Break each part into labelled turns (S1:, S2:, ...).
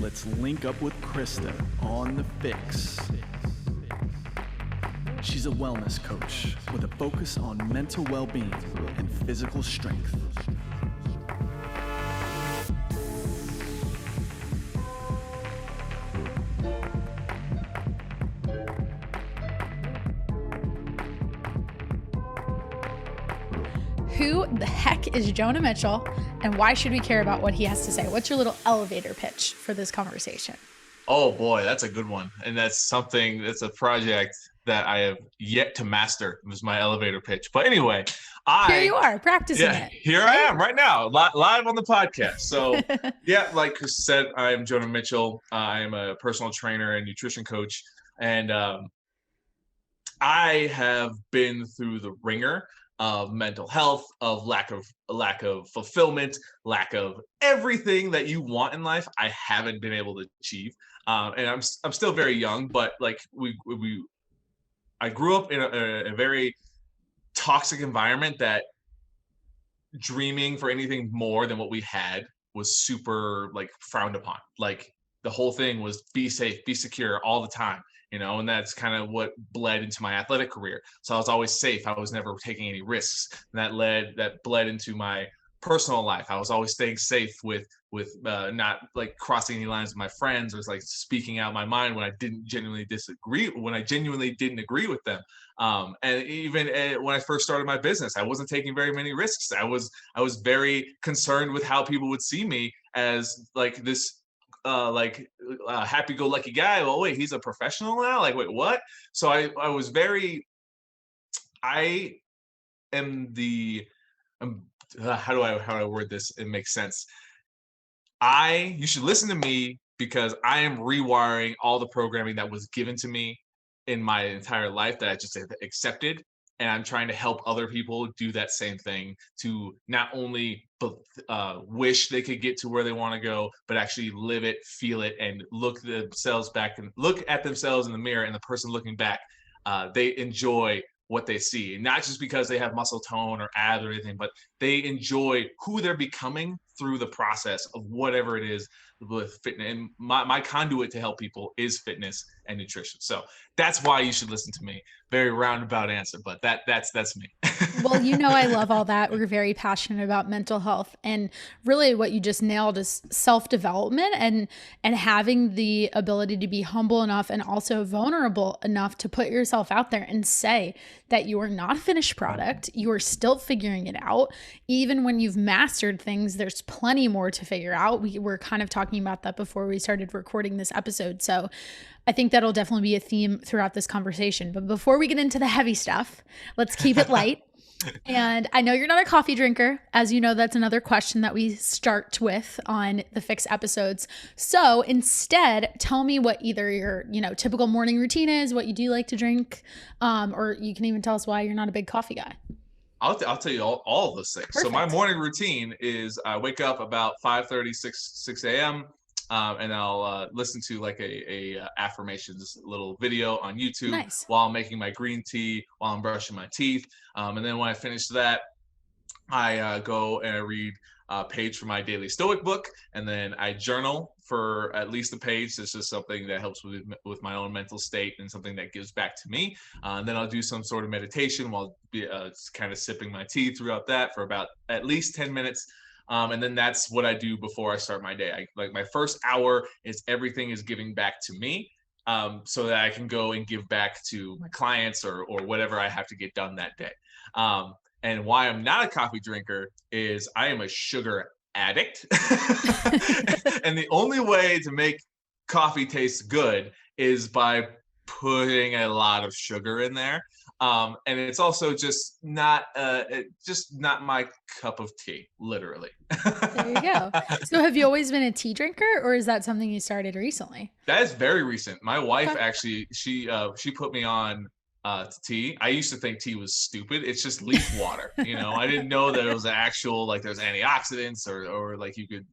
S1: let's link up with Krista on the FYX. She's a wellness coach with a focus on mental well-being and physical strength.
S2: Who the heck is Jonah Mitchell, and why should we care about what he has to say? What's your little elevator pitch for this conversation?
S3: Oh boy, that's a good one. And that's a project that I have yet to master, was my elevator pitch. But anyway,
S2: here you are practicing it.
S3: Here I am right now, live on the podcast. So yeah, like Chris said, I am Jonah Mitchell. I am a personal trainer and nutrition coach. And I have been through the ringer of mental health, of lack of fulfillment, lack of everything that you want in life. I haven't been able to achieve, and I'm still very young. But like I grew up in a very toxic environment that dreaming for anything more than what we had was super like frowned upon. Like the whole thing was be safe, be secure all the time. And that's kind of what bled into my athletic career. So I was always safe. I was never taking any risks. And that bled into my personal life. I was always staying safe with not like crossing any lines with my friends, or like speaking out my mind when I genuinely didn't agree with them. And even when I first started my business, I wasn't taking very many risks. I was very concerned with how people would see me as like this happy-go-lucky guy. Well, wait, he's a professional now? Like, wait, what? So I am the how do I word this? It makes sense. You should listen to me because I am rewiring all the programming that was given to me in my entire life that I just accepted. And I'm trying to help other people do that same thing, to not only wish they could get to where they want to go, but actually live it, feel it, and look at themselves in the mirror, and the person looking back, they enjoy what they see. Not just because they have muscle tone or abs or anything, but they enjoy who they're becoming through the process of whatever it is with fitness. And my conduit to help people is fitness and nutrition. So that's why you should listen to me. Very roundabout answer, but that's me.
S2: Well, I love all that. We're very passionate about mental health, and really what you just nailed is self-development and having the ability to be humble enough and also vulnerable enough to put yourself out there and say that you are not a finished product. You are still figuring it out. Even when you've mastered things, there's plenty more to figure out. We were kind of talking about that before we started recording this episode. So I think that'll definitely be a theme throughout this conversation. But before we get into the heavy stuff, let's keep it light. And I know you're not a coffee drinker. As you know, that's another question that we start with on the FYX episodes. So instead, tell me what either your, typical morning routine is, what you do like to drink, or you can even tell us why you're not a big coffee guy.
S3: I'll tell you all of those things. Perfect. So my morning routine is I wake up about 5:30, 6 a.m. And I'll listen to like a affirmations little video on YouTube while I'm making my green tea, while I'm brushing my teeth. And then when I finish that, I go and I read a page from my daily Stoic book, and then I journal for at least a page. This is something that helps with my own mental state and something that gives back to me. And then I'll do some sort of meditation while kind of sipping my tea throughout that for about at least 10 minutes. And then that's what I do before I start my day. My first hour is everything is giving back to me, so that I can go and give back to my clients or whatever I have to get done that day. And why I'm not a coffee drinker is I am a sugar addict. And the only way to make coffee taste good is by putting a lot of sugar in there. And it's also just not my cup of tea, literally.
S2: There you go. So have you always been a tea drinker, or is that something you started recently?
S3: That is very recent. My wife actually, she put me on to tea. I used to think tea was stupid. It's just leaf water. I didn't know that it was actual, like there's antioxidants or like you could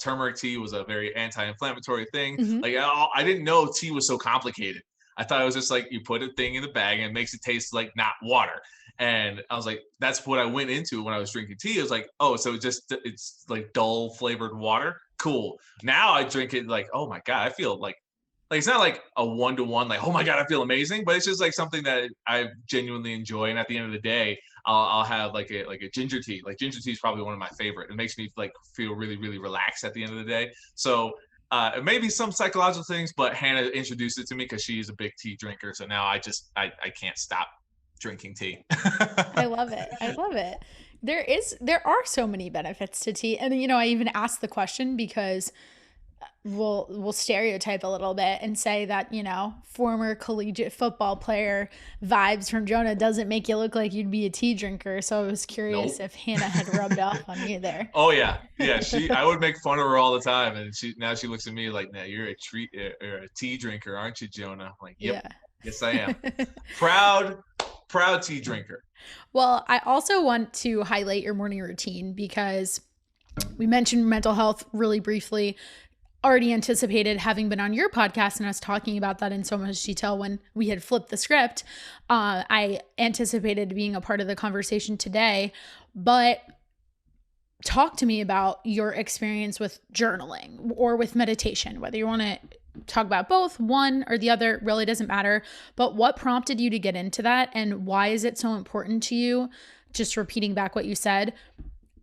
S3: turmeric tea was a very anti-inflammatory thing. Mm-hmm. Like I didn't know tea was so complicated. I thought it was just like you put a thing in the bag and it makes it taste like not water. And I was like, that's what I went into when I was drinking tea. I was like, oh, so it's like dull flavored water. cool. Now I drink it like, oh my God, I feel like it's not like a 1-to-1, like, oh my God, I feel amazing, but it's just like something that I genuinely enjoy. And at the end of the day, I'll have like a ginger tea. Like ginger tea is probably one of my favorite. It makes me like feel really, really relaxed at the end of the day. So it may be some psychological things, but Hannah introduced it to me because she's a big tea drinker. So now I can't stop drinking tea.
S2: I love it. I love it. There are so many benefits to tea. And you know, I even asked the question because we'll stereotype a little bit and say that, you know, former collegiate football player vibes from Jonah doesn't make you look like you'd be a tea drinker. So I was curious
S3: Nope.
S2: if Hannah had rubbed off on you there.
S3: Oh yeah, yeah. I would make fun of her all the time, and she looks at me like, "Now you're a tea drinker, aren't you, Jonah?" I'm like, yep,
S2: Yeah.
S3: yes I am. Proud tea drinker.
S2: Well, I also want to highlight your morning routine because we mentioned mental health really briefly. Already anticipated having been on your podcast and us talking about that in so much detail when we had flipped the script. I anticipated being a part of the conversation today, but talk to me about your experience with journaling or with meditation, whether you want to talk about both, one or the other, really doesn't matter. But what prompted you to get into that, and why is it so important to you? Just repeating back what you said,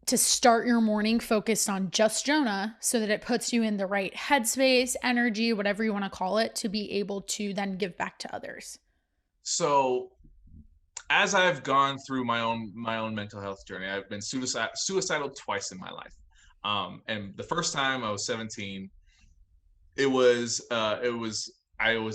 S2: to start your morning focused on just Jonah so that it puts you in the right headspace, energy, whatever you want to call it, to be able to then give back to others.
S3: So as I've gone through my own mental health journey, I've been suicidal twice in my life. And the first time I was 17, I was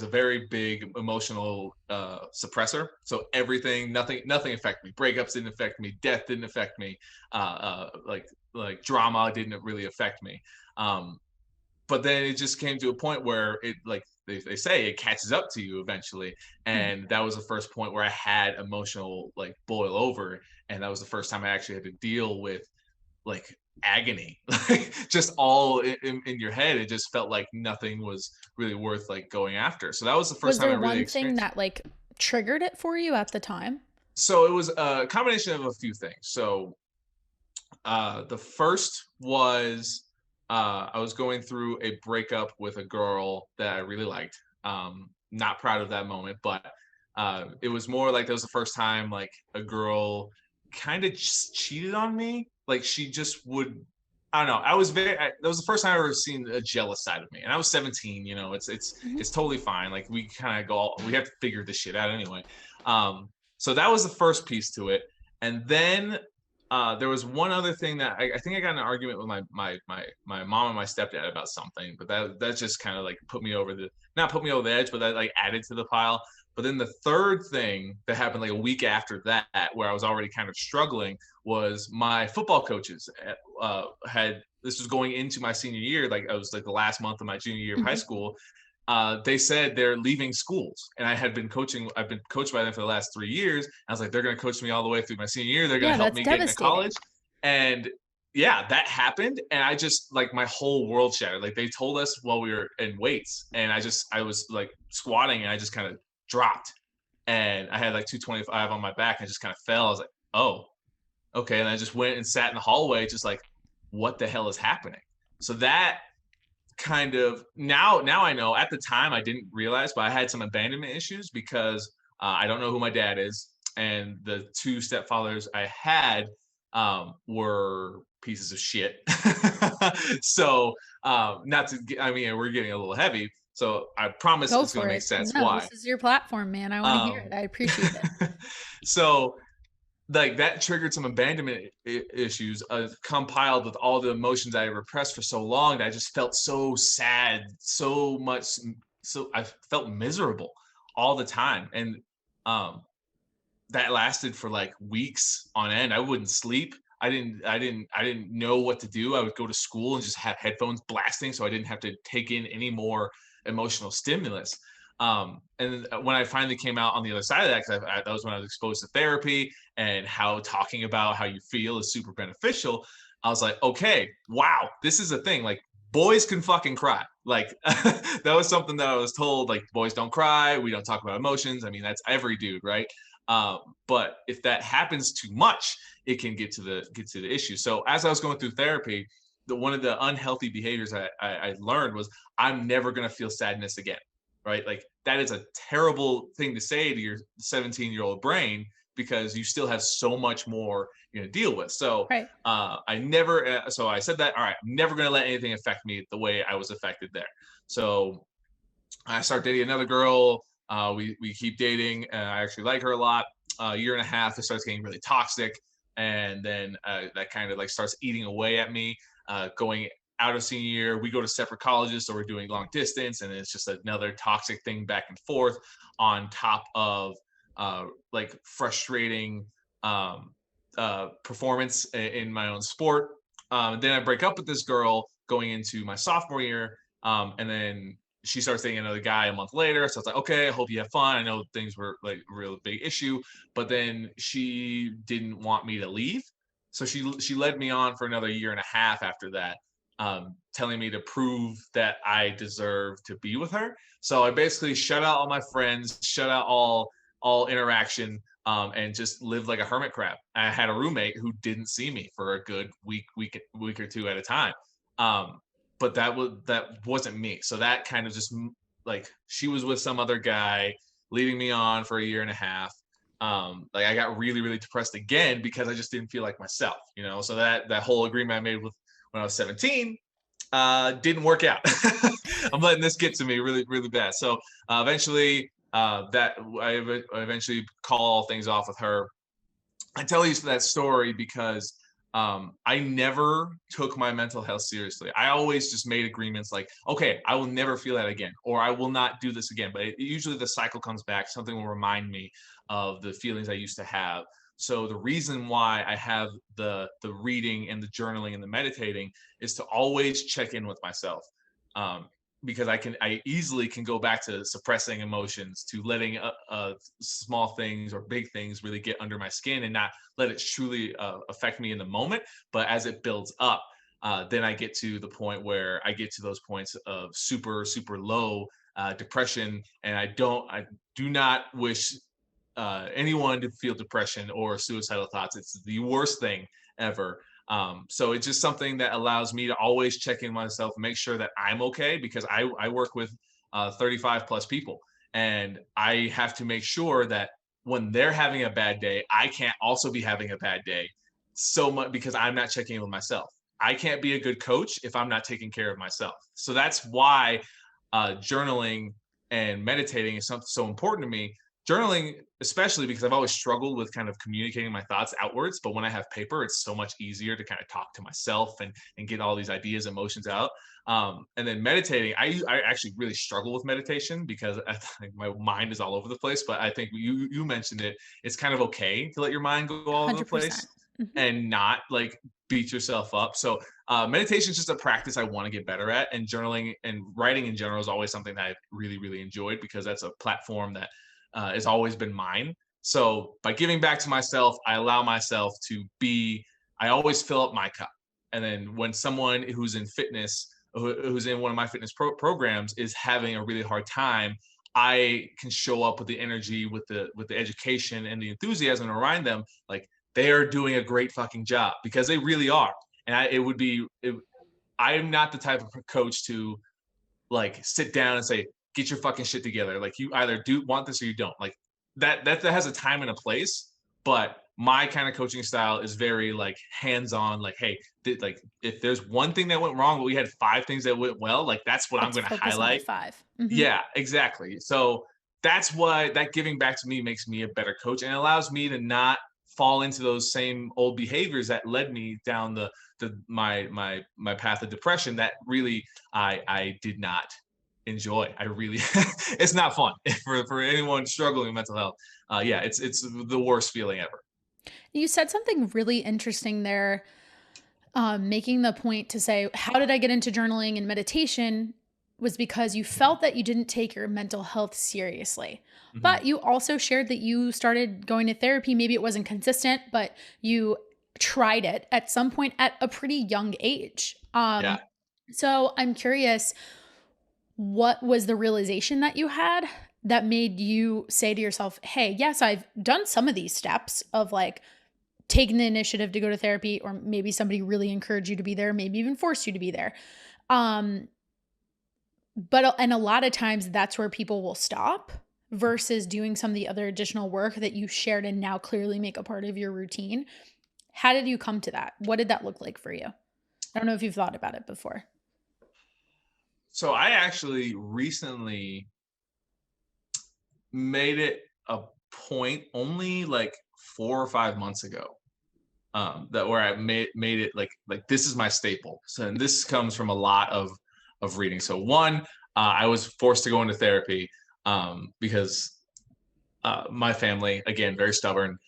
S3: a very big emotional suppressor. So nothing affected me. Breakups didn't affect me. Death didn't affect me. Like drama didn't really affect me. But then it just came to a point where it, like they say, it catches up to you eventually. And that was the first point where I had emotional like boil over. And that was the first time I actually had to deal with like agony, like just all in your head. It just felt like nothing was really worth like going after. So that was the first
S2: Was
S3: time I
S2: there
S3: really
S2: one thing
S3: experienced.
S2: that like triggered it for you at the time?
S3: So it was a combination of a few things. So the first was I was going through a breakup with a girl that I really liked. Not proud of that moment, but it was more like that was the first time like a girl kind of just cheated on me. Like she just would. I don't know. That was the first time I ever seen a jealous side of me, and I was 17. You know, it's totally fine. Like we kind of we have to figure this shit out anyway. So that was the first piece to it, and then there was one other thing that I think I got in an argument with my mom and my stepdad about something, but that just kind of like not put me over the edge, but that like added to the pile. But then the third thing that happened like a week after that, where I was already kind of struggling, was my football coaches this was going into my senior year. Like I was like the last month of my junior year of high school. They said they're leaving schools, and I've been coached by them for the last 3 years. I was like, they're going to coach me all the way through my senior year. They're going to help
S2: That's
S3: me get into
S2: devastating.
S3: college. And yeah, that happened. And I just like my whole world shattered. Like they told us while we were in weights, and I was like squatting, and I just kind of dropped, and I had like 225 on my back. And I just kind of fell. I was like, oh, okay. And I just went and sat in the hallway, just like, what the hell is happening? So that kind of now I know. At the time I didn't realize, but I had some abandonment issues because I don't know who my dad is, and the two stepfathers I had were pieces of shit. So not to get, I mean, we're getting a little heavy, so I promise
S2: Go
S3: it's going
S2: for
S3: to make
S2: it.
S3: sense
S2: No,
S3: why.
S2: this is your platform, man. I want to hear it. I appreciate it.
S3: So like that triggered some abandonment issues compiled with all the emotions I repressed for so long, that I just felt so sad, so much. So I felt miserable all the time. And that lasted for like weeks on end. I wouldn't sleep. I didn't know what to do. I would go to school and just have headphones blasting so I didn't have to take in any more emotional stimulus. And when I finally came out on the other side of that, because that was when I was exposed to therapy and how talking about how you feel is super beneficial, I was like, okay, wow, this is a thing. Like boys can fucking cry. Like that was something that I was told, like boys don't cry. We don't talk about emotions. I mean, that's every dude, right? But if that happens too much, it can get to the issue. So as I was going through therapy, one of the unhealthy behaviors I learned was I'm never going to feel sadness again. Right. Like that is a terrible thing to say to your 17-year-old brain because you still have so much more to deal with. So
S2: Right.
S3: I never, so I said that, all right, I'm never going to let anything affect me the way I was affected there. So I start dating another girl. We keep dating. I actually like her a lot. A year and a half, it starts getting really toxic, and then that kind of like starts eating away at me. Going out of senior year, we go to separate colleges, so we're doing long distance, and it's just another toxic thing back and forth. On top of like frustrating performance in my own sport. Then I break up with this girl going into my sophomore year, and then she starts dating another guy a month later. So it's like, okay, I hope you have fun. I know things were like a real big issue, but then she didn't want me to leave. So she led me on for another year and a half after that, telling me to prove that I deserve to be with her. So I basically shut out all my friends, shut out all interaction, and just lived like a hermit crab. I had a roommate who didn't see me for a good week or two at a time. But that wasn't me. So that kind of just like she was with some other guy, leading me on for a year and a half. Like I got really, really depressed again because I just didn't feel like myself, So that whole agreement I made with when I was 17 didn't work out. I'm letting this get to me really, really bad. So eventually, that I eventually call things off with her. I tell you that story because I never took my mental health seriously. I always just made agreements like, okay, I will never feel that again, or I will not do this again. But usually the cycle comes back. Something will remind me of the feelings I used to have. So the reason why I have the reading and the journaling and the meditating is to always check in with myself. Because I easily can go back to suppressing emotions, to letting small things or big things really get under my skin and not let it truly affect me in the moment. But as it builds up, then I get to the point where I get to those points of super, super low depression. And I do not wish anyone to feel depression or suicidal thoughts. It's the worst thing ever. So it's just something that allows me to always check in myself, make sure that I'm okay, because I work with 35 plus people, and I have to make sure that when they're having a bad day, I can't also be having a bad day so much because I'm not checking in with myself. I can't be a good coach if I'm not taking care of myself. So that's why journaling and meditating is so important to me. Journaling, especially because I've always struggled with kind of communicating my thoughts outwards, but when I have paper, it's so much easier to kind of talk to myself and get all these ideas, emotions out. And then meditating, I actually really struggle with meditation because I think my mind is all over the place. But I think you mentioned it. It's kind of okay to let your mind go all over the
S2: 100%.
S3: place and not like beat yourself up. So meditation is just a practice I want to get better at, and journaling and writing in general is always something that I've really, really enjoyed because that's a platform that has always been mine. So by giving back to myself, I allow myself to be, I always fill up my cup. And then when someone who's in fitness, who's in one of my fitness programs is having a really hard time, I can show up with the energy, with the education and the enthusiasm and remind them like they are doing a great fucking job, because they really are. And I am not the type of coach to like sit down and say, get your fucking shit together. Like you either do want this or you don't. Like that has a time and a place, but my kind of coaching style is very like hands-on. Like, hey, like if there's one thing that went wrong, but we had 5 things that went well, like that's what I'm
S2: Let's
S3: going to
S2: focus on the
S3: highlight.
S2: 5.
S3: Yeah, exactly. So that's why that giving back to me makes me a better coach and allows me to not fall into those same old behaviors that led me down my path of depression that really I did not enjoy. I really it's not fun for anyone struggling with mental health. Yeah, it's the worst feeling ever.
S2: You said something really interesting there, making the point to say, how did I get into journaling and meditation? Was because you felt that you didn't take your mental health seriously.
S3: Mhm.
S2: But you also shared that you started going to therapy. Maybe it wasn't consistent, but you tried it at some point at a pretty young age.
S3: Yeah.
S2: So I'm curious, what was the realization that you had that made you say to yourself, hey, yes, I've done some of these steps of like taken the initiative to go to therapy, or maybe somebody really encouraged you to be there, maybe even forced you to be there. Um, and a lot of times that's where people will stop versus doing some of the other additional work that you shared and now clearly make a part of your routine. How did you come to that? What did that look like for you? I don't know if you've thought about it before.
S3: So I actually recently made it a point only like 4 or 5 months ago, that where I made it like this is my staple. So, and this comes from a lot of reading. So one, I was forced to go into therapy because my family, again, very stubborn.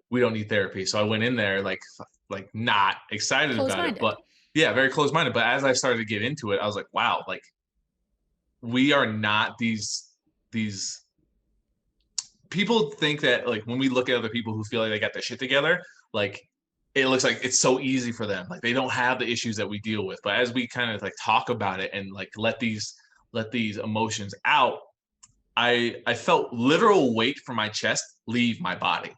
S3: We don't need therapy, so I went in there like not excited about it,
S2: Closed-minded.
S3: but yeah, very close minded. But as I started to get into it, I was like, wow, like we are not these people think that like when we look at other people who feel like they got their shit together, like it looks like it's so easy for them. Like they don't have the issues that we deal with. But as we kind of like talk about it and like let these emotions out, I felt literal weight from my chest leave my body.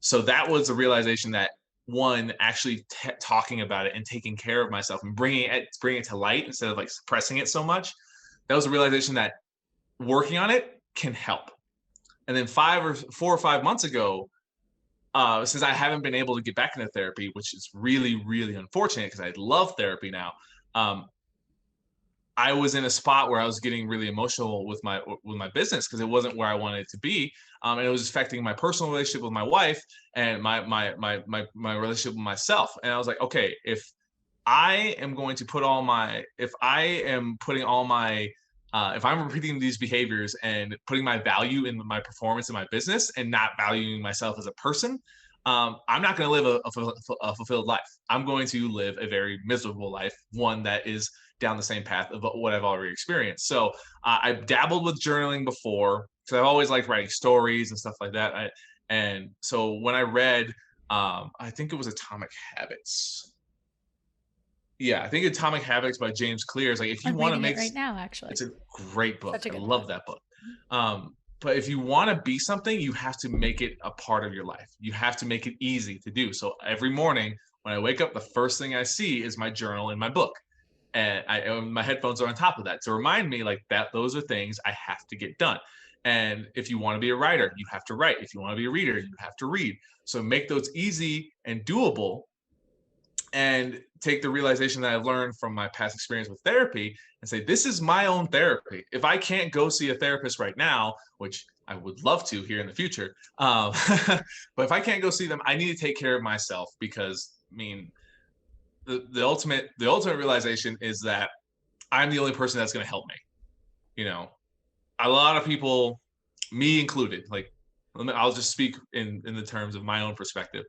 S3: So that was a realization that one actually talking about it and taking care of myself and bringing it to light instead of like suppressing it so much. That was a realization that working on it can help. And then 4 or 5 months ago, since I haven't been able to get back into therapy, which is really, really unfortunate because I love therapy now. I was in a spot where I was getting really emotional with my business because it wasn't where I wanted it to be, and it was affecting my personal relationship with my wife and my relationship with myself. And I was like, okay, I am going to put all my, if I am putting all my, if I'm repeating these behaviors and putting my value in my performance in my business and not valuing myself as a person, I'm not going to live a fulfilled life. I'm going to live a very miserable life, one that is down the same path of what I've already experienced. So I've dabbled with journaling before because I've always liked writing stories and stuff like that. And so when I read, I think it was Atomic Habits. Yeah, I think Atomic Habits by James Clear is like if you
S2: I'm
S3: want to
S2: reading it
S3: make
S2: right now, actually.
S3: it's a great book.
S2: Such a
S3: I
S2: good
S3: love
S2: book.
S3: that book. But if you want to be something, you have to make it a part of your life. You have to make it easy to do. So every morning when I wake up, the first thing I see is my journal and my book. And my headphones are on top of that to remind me like that those are things I have to get done. And if you want to be a writer, you have to write. If you want to be a reader, you have to read. So make those easy and doable, and take the realization that I've learned from my past experience with therapy and say, this is my own therapy. If I can't go see a therapist right now, which I would love to here in the future, but if I can't go see them, I need to take care of myself because, I mean, the ultimate realization is that I'm the only person that's going to help me. You know, a lot of people, me included, like I'll just speak in the terms of my own perspective.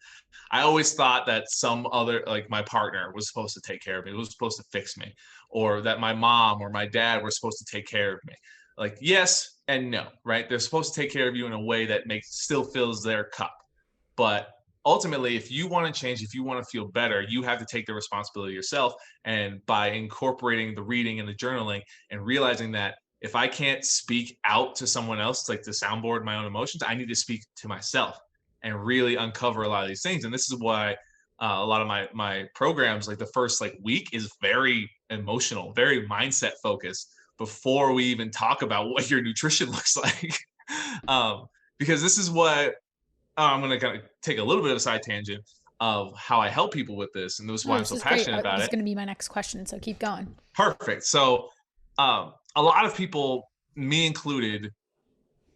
S3: I always thought that some other, like my partner was supposed to take care of me, was supposed to fix me, or that my mom or my dad were supposed to take care of me. Like yes and no, right? They're supposed to take care of you in a way that still fills their cup. But ultimately, if you want to change, if you want to feel better, you have to take the responsibility yourself. And by incorporating the reading and the journaling and realizing that if I can't speak out to someone else, like to soundboard my own emotions, I need to speak to myself and really uncover a lot of these things. And this is why a lot of my programs, like the first like week, is very emotional, very mindset focused before we even talk about what your nutrition looks like. Because this is what I'm going to kind of take a little bit of a side tangent of how I help people with this, and this is
S2: No,
S3: why I'm
S2: this
S3: so
S2: is great.
S3: passionate about
S2: This is
S3: it.
S2: going to be my next question, so keep going.
S3: Perfect. So, a lot of people, me included,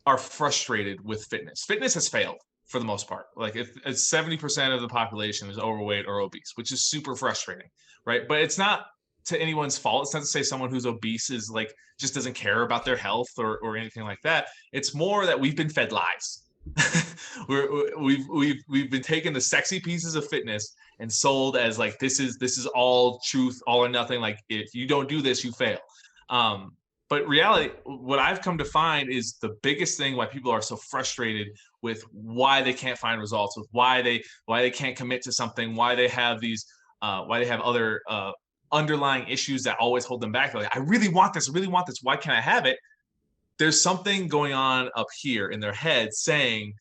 S3: are frustrated with fitness. Fitness has failed for the most part. Like if 70% of the population is overweight or obese, which is super frustrating, right? But it's not to anyone's fault. It's not to say someone who's obese is like just doesn't care about their health or anything like that. It's more that we've been fed lies. We've been taking the sexy pieces of fitness and sold as like this is all truth, all or nothing. Like if you don't do this, you fail. But reality, what I've come to find is the biggest thing why people are so frustrated with why they can't find results, with why they can't commit to something, why they have these, why they have other underlying issues that always hold them back. They're like, I really want this, I really want this. Why can't I have it? There's something going on up here in their head saying,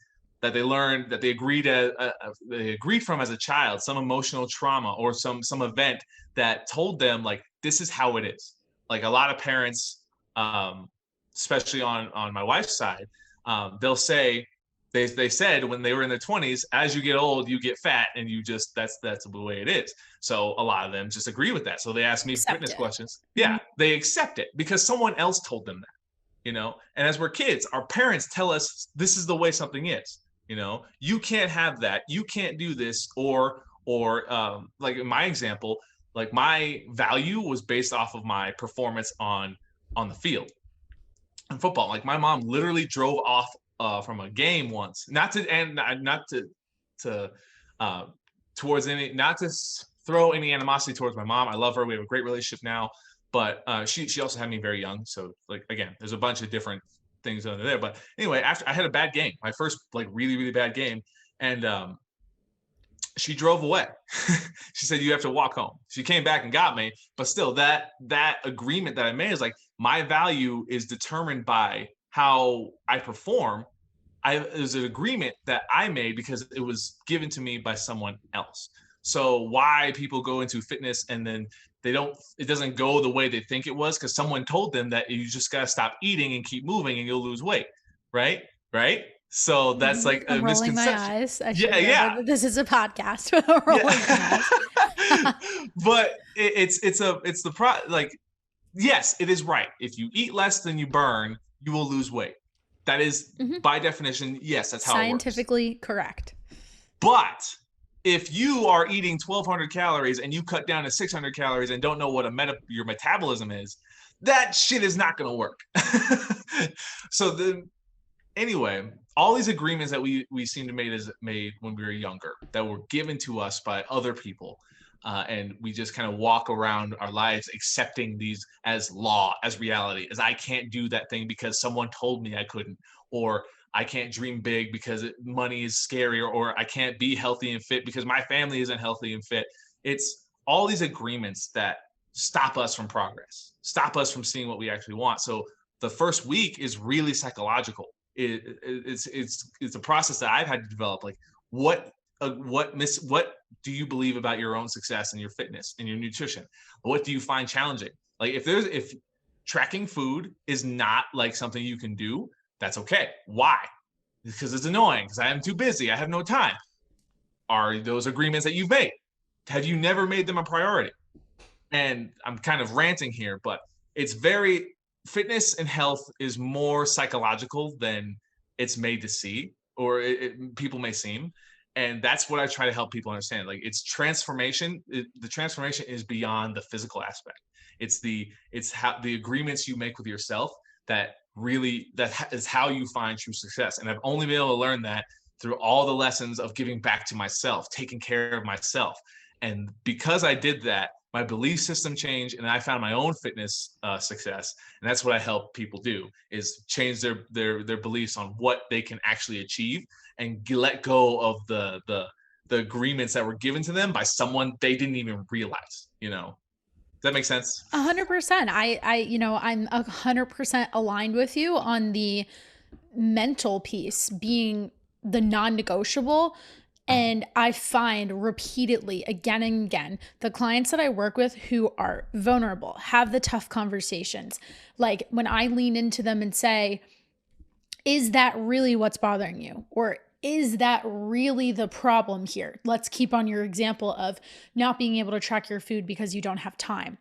S3: that they learned, that they agreed from as a child, some emotional trauma or some event that told them like, this is how it is. Like a lot of parents, especially on my wife's side, they'll say, they said when they were in their 20s, as you get old, you get fat, and you just that's the way it is. So a lot of them just agree with that. So they ask me
S2: Accept
S3: fitness
S2: it.
S3: questions. Yeah, they accept it because someone else told them that. And as we're kids, our parents tell us this is the way something is. You can't have that, you can't do this, or like in my example, like my value was based off of my performance on the field in football. Like my mom literally drove off from a game once, not to towards any, not to throw any animosity towards my mom. I love her, we have a great relationship now, but she also had me very young. So like, again, there's a bunch of different things under there. But anyway, after I had a bad game, my first like really, really bad game, and she drove away. She said, you have to walk home. She came back and got me, but still that agreement that I made is like, my value is determined by how I perform. It was an agreement that I made because it was given to me by someone else. So why people go into fitness and then it doesn't go the way they think it was, because someone told them that you just got to stop eating and keep moving and you'll lose weight. Right. So that's like a
S2: I'm rolling my
S3: misconception.
S2: eyes. I
S3: Yeah.
S2: This is a podcast. Rolling my eyes.
S3: But it's like, yes, it is right. If you eat less than you burn, you will lose weight. That is by definition, yes, that's how
S2: scientifically
S3: it works.
S2: correct.
S3: But if you are eating 1,200 calories and you cut down to 600 calories and don't know what your metabolism is, that shit is not going to work. So anyway, all these agreements that we seem to made when we were younger, that were given to us by other people, and we just kind of walk around our lives accepting these as law, as reality, as I can't do that thing because someone told me I couldn't, or I can't dream big because money is scary, or I can't be healthy and fit because my family isn't healthy and fit. It's all these agreements that stop us from progress, stop us from seeing what we actually want. So the first week is really psychological. It's a process that I've had to develop. Like, what do you believe about your own success and your fitness and your nutrition? What do you find challenging? Like, if tracking food is not like something you can do, that's okay. Why? Because it's annoying, because I am too busy, I have no time. Are those agreements that you've made? Have you never made them a priority? And I'm kind of ranting here, but fitness and health is more psychological than it's made to see, or people may seem. And that's what I try to help people understand. Like, it's transformation. The transformation is beyond the physical aspect. It's how the agreements you make with yourself that is how you find true success. And I've only been able to learn that through all the lessons of giving back to myself, taking care of myself. And because I did that, my belief system changed, and I found my own fitness success. And that's what I help people do, is change their beliefs on what they can actually achieve, and let go of the agreements that were given to them by someone they didn't even realize. Does that make sense?
S2: 100%. I'm 100% aligned with you on the mental piece being the non-negotiable. And I find repeatedly, again and again, the clients that I work with who are vulnerable, have the tough conversations, like when I lean into them and say, is that really what's bothering you? Or is that really the problem here? Let's keep on your example of not being able to track your food because you don't have time.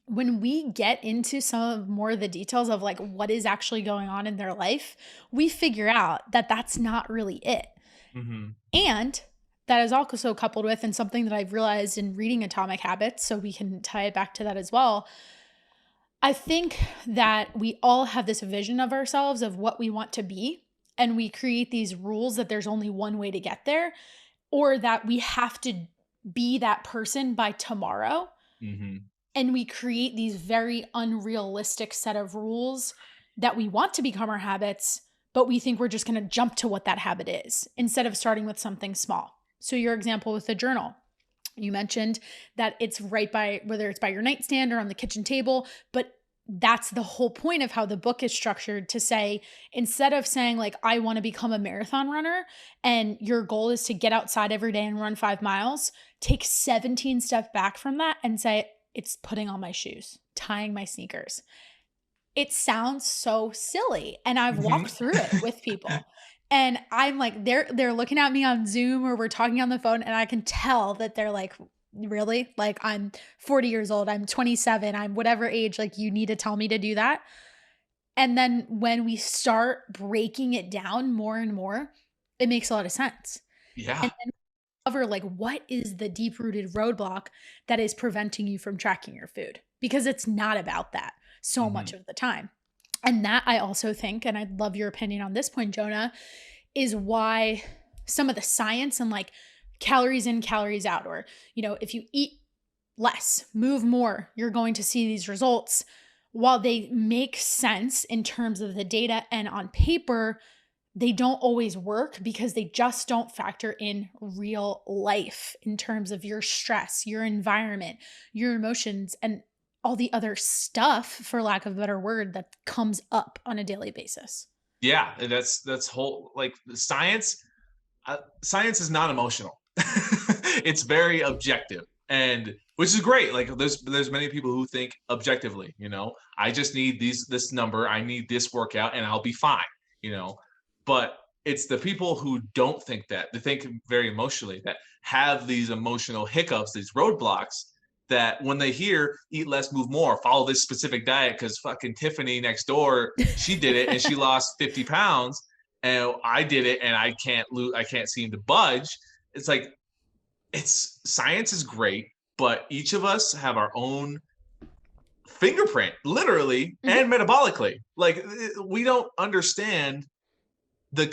S2: When we get into some more of the details of like what is actually going on in their life, we figure out that that's not really it. Mm-hmm. And that is also coupled with, and something that I've realized in reading Atomic Habits, so we can tie it back to that as well. I think that we all have this vision of ourselves of what we want to be, and we create these rules that there's only one way to get there, or that we have to be that person by tomorrow. Mm-hmm. And we create these very unrealistic set of rules that we want to become our habits, but we think we're just going to jump to what that habit is instead of starting with something small. So your example with the journal, you mentioned that it's right by, whether it's by your nightstand or on the kitchen table, but that's the whole point of how the book is structured, to say, instead of saying like, I want to become a marathon runner and your goal is to get outside every day and run 5 miles, take 17 steps back from that and say, it's putting on my shoes, tying my sneakers. It sounds so silly. And I've walked through it with people. And I'm like, they're looking at me on Zoom or we're talking on the phone, and I can tell that they're like, really? Like, I'm 40 years old, I'm 27, I'm whatever age, like you need to tell me to do that. And then when we start breaking it down more and more, it makes a lot of sense.
S3: Yeah.
S2: And then cover like, what is the deep rooted roadblock that is preventing you from tracking your food? Because it's not about that so much of the time. And that, I also think, and I'd love your opinion on this point, Jonah, is why some of the science and like calories in, calories out, or, you know, if you eat less, move more, you're going to see these results. While they make sense in terms of the data and on paper, they don't always work because they just don't factor in real life in terms of your stress, your environment, your emotions, and all the other stuff, for lack of a better word, that comes up on a daily basis.
S3: Yeah, and that's whole, like, science is not emotional. It's very objective, and which is great. Like, there's many people who think objectively, you know, I just need this number, I need this workout, and I'll be fine, you know. But it's the people who don't think that, they think very emotionally, that have these emotional hiccups, these roadblocks, that when they hear eat less, move more, follow this specific diet because fucking Tiffany next door, she did it and she lost 50 pounds, and I did it and I can't seem to budge. It's like, it's science is great, but each of us have our own fingerprint, literally and metabolically. Like, we don't understand the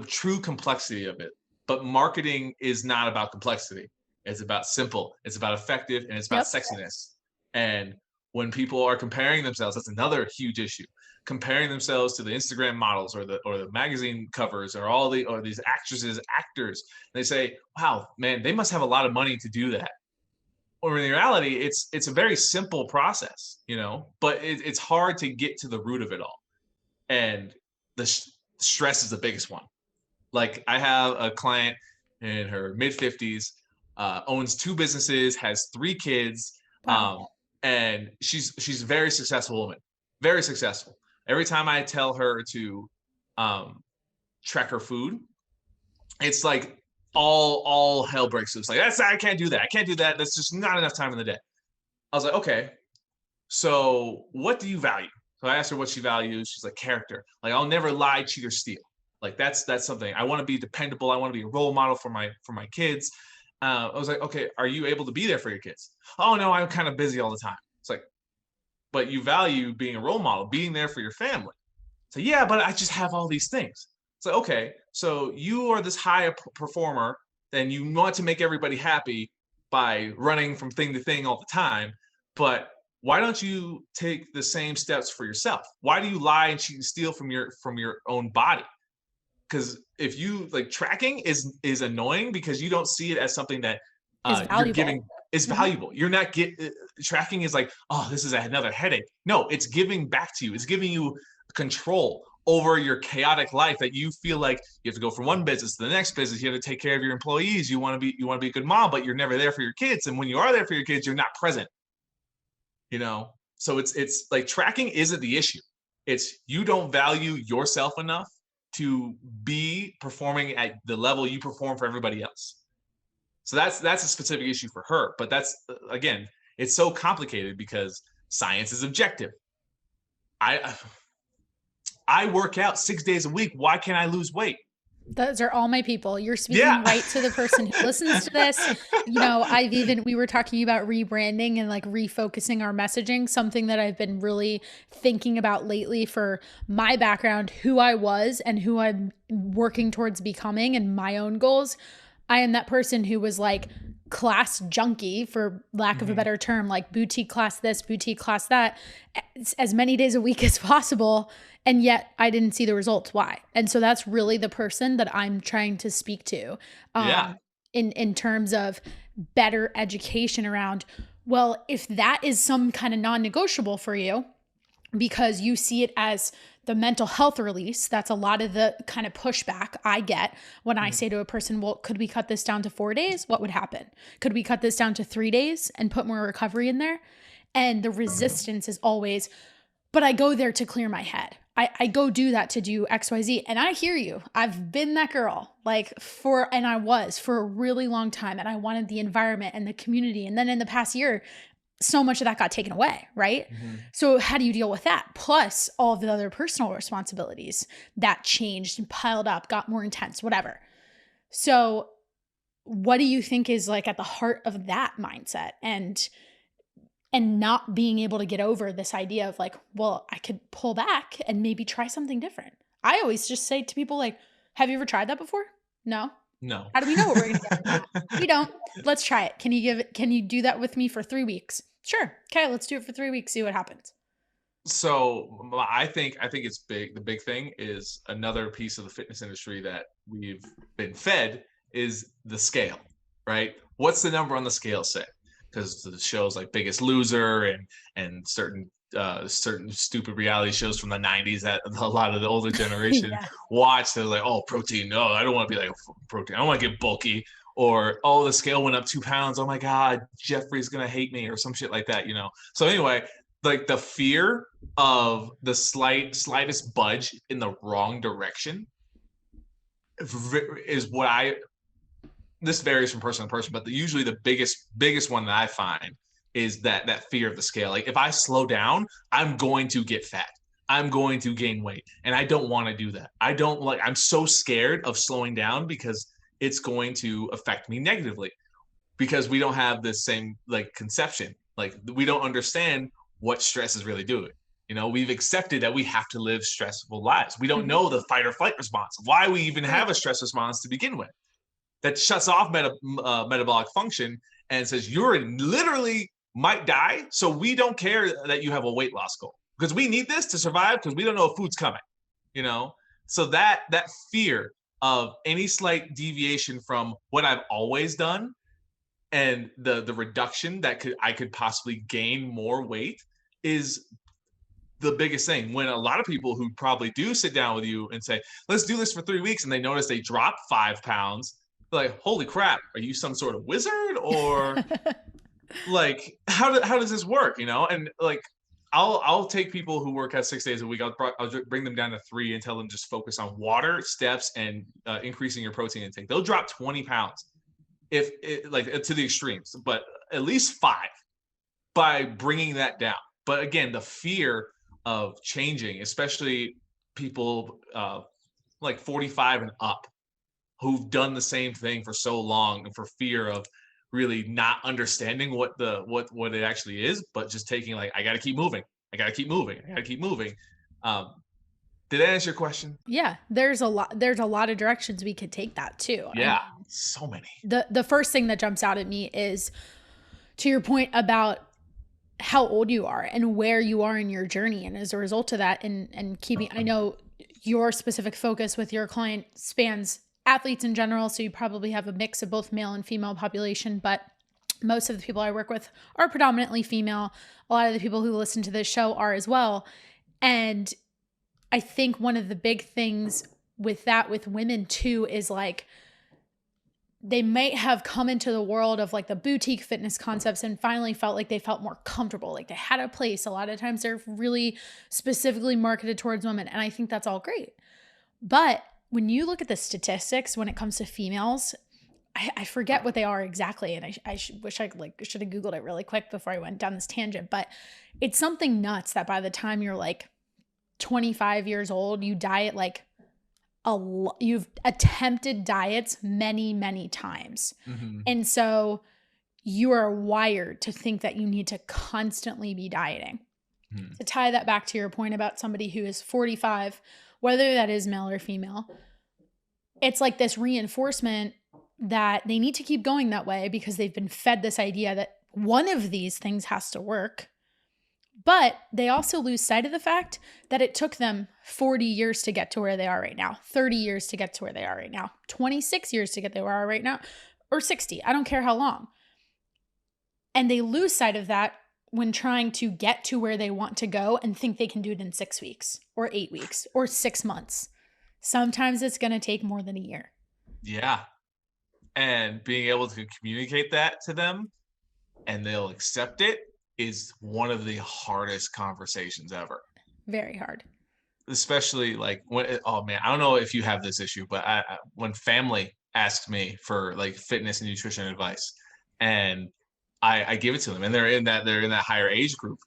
S3: true complexity of it. But marketing is not about complexity. It's about simple, it's about effective, and it's about sexiness. And when people are comparing themselves, that's another huge issue. Comparing themselves to the Instagram models or the magazine covers or these actresses, actors. They say, wow, man, they must have a lot of money to do that. Or in reality, it's a very simple process, you know, but it's hard to get to the root of it all. And the stress is the biggest one. Like, I have a client in her mid 50s, owns 2 businesses, has 3 kids,
S2: Wow.
S3: and she's a very successful woman, very successful. Every time I tell her to track her food, it's like all hell breaks loose. Like, I can't do that. I can't do that. That's just not enough time in the day. I was like, okay, so what do you value? So I asked her what she values. She's like, character. Like, I'll never lie, cheat, or steal. Like, that's something. I want to be dependable. I want to be a role model for my kids. I was like, okay, are you able to be there for your kids? Oh no, I'm kind of busy all the time. It's like, but you value being a role model, being there for your family. So yeah, but I just have all these things. So okay, so you are this high performer, then you want to make everybody happy by running from thing to thing all the time. But why don't you take the same steps for yourself? Why do you lie and cheat and steal from your own body? Because if you, like, tracking is annoying because you don't see it as something that
S2: Is
S3: you're
S2: valuable.
S3: giving is valuable. You're not tracking is like, oh, this is another headache. No, it's giving back to you. It's giving you control over your chaotic life, that you feel like you have to go from one business to the next business. You have to take care of your employees. You want to be a good mom, but you're never there for your kids. And when you are there for your kids, you're not present. You know, so it's like, tracking isn't the issue. It's you don't value yourself enough to be performing at the level you perform for everybody else. So that's a specific issue for her. But that's, again, it's so complicated because science is objective. I work out 6 days a week. Why can't I lose weight?
S2: Those are all my people. You're speaking
S3: Yeah.
S2: right to the person who listens to this. You know, we were talking about rebranding and like refocusing our messaging, something that I've been really thinking about lately for my background, who I was and who I'm working towards becoming and my own goals. I am that person who was like class junkie, for lack of a better term, like boutique class this, boutique class that, as many days a week as possible. And yet I didn't see the results. Why? And so that's really the person that I'm trying to speak to
S3: Yeah.
S2: in terms of better education around, well, if that is some kind of non-negotiable for you, because you see it as the mental health release. That's a lot of the kind of pushback I get when I say to a person, well, could we cut this down to 4 days? What would happen? Could we cut this down to 3 days and put more recovery in there? And the resistance is always, but I go there to clear my head. I go do that to do XYZ. And I hear you. I've been that girl and I was for a really long time. And I wanted the environment and the community. And then in the past year, so much of that got taken away, right? So how do you deal with that? Plus all of the other personal responsibilities that changed and piled up, got more intense, whatever. So what do you think is like at the heart of that mindset and not being able to get over this idea of like, well, I could pull back and maybe try something different? I always just say to people like, have you ever tried that before? No. How do we know what we're going to get from that? We don't. Let's try it. Can you do that with me for 3 weeks? Sure. Okay, let's do it for 3 weeks. See what happens.
S3: So I think it's big. The big thing is another piece of the fitness industry that we've been fed is the scale, right? What's the number on the scale say? Because the shows like Biggest Loser and certain stupid reality shows from the 90s that a lot of the older generation watch. They're like, oh, protein. No, I don't want to be like protein. I don't want to get bulky. Or, oh, the scale went up 2 pounds. Oh my God, Jeffrey's going to hate me or some shit like that, you know? So anyway, like the fear of the slightest budge in the wrong direction is what this varies from person to person, but usually the biggest one that I find is that fear of the scale. Like if I slow down, I'm going to get fat. I'm going to gain weight. And I don't want to do that. I'm so scared of slowing down because it's going to affect me negatively because we don't have the same like conception. Like we don't understand what stress is really doing. You know, we've accepted that we have to live stressful lives. We don't know the fight or flight response, why we even have a stress response to begin with. That shuts off metabolic function and says you're literally might die. So we don't care that you have a weight loss goal because we need this to survive because we don't know if food's coming, you know? So that fear of any slight deviation from what I've always done and the reduction that I could possibly gain more weight is the biggest thing. When a lot of people who probably do sit down with you and say, let's do this for 3 weeks, and they notice they drop 5 pounds, like, holy crap, are you some sort of wizard? Or like, how does this work? You know? And like, I'll take people who work out 6 days a week. I'll bring them down to 3 and tell them just focus on water, steps, and increasing your protein intake. They'll drop 20 pounds like to the extremes, but at least 5 by bringing that down. But again, the fear of changing, especially people like 45 and up who've done the same thing for so long, and for fear of really not understanding what it actually is, but just taking like, I got to keep moving. Did that answer your question?
S2: Yeah, there's a lot of directions we could take that too.
S3: Yeah, so many.
S2: The first thing that jumps out at me is to your point about how old you are and where you are in your journey. And as a result of that, and keeping, I know your specific focus with your client spans athletes in general, so you probably have a mix of both male and female population, but most of the people I work with are predominantly female. A lot of the people who listen to this show are as well. And I think one of the big things with women too is like, they might have come into the world of like the boutique fitness concepts and finally felt like they felt more comfortable, like they had a place. A lot of times they're really specifically marketed towards women. And I think that's all great. But when you look at the statistics, when it comes to females, I forget what they are exactly. And I wish I should have Googled it really quick before I went down this tangent, but it's something nuts that by the time you're like 25 years old, you diet like you've attempted diets many, many times. Mm-hmm. And so you are wired to think that you need to constantly be dieting. Mm-hmm. To tie that back to your point about somebody who is 45, whether that is male or female, it's like this reinforcement that they need to keep going that way because they've been fed this idea that one of these things has to work. But they also lose sight of the fact that it took them 40 years to get to where they are right now, 30 years to get to where they are right now, 26 years to get to where they are right now, or 60. I don't care how long. And they lose sight of that when trying to get to where they want to go and think they can do it in 6 weeks or 8 weeks or 6 months. Sometimes it's going to take more than a year.
S3: Yeah. And being able to communicate that to them and they'll accept it is one of the hardest conversations ever.
S2: Very hard.
S3: Especially like when, oh man, I don't know if you have this issue, but when family asks me for like fitness and nutrition advice, and I give it to them, and they're in that higher age group.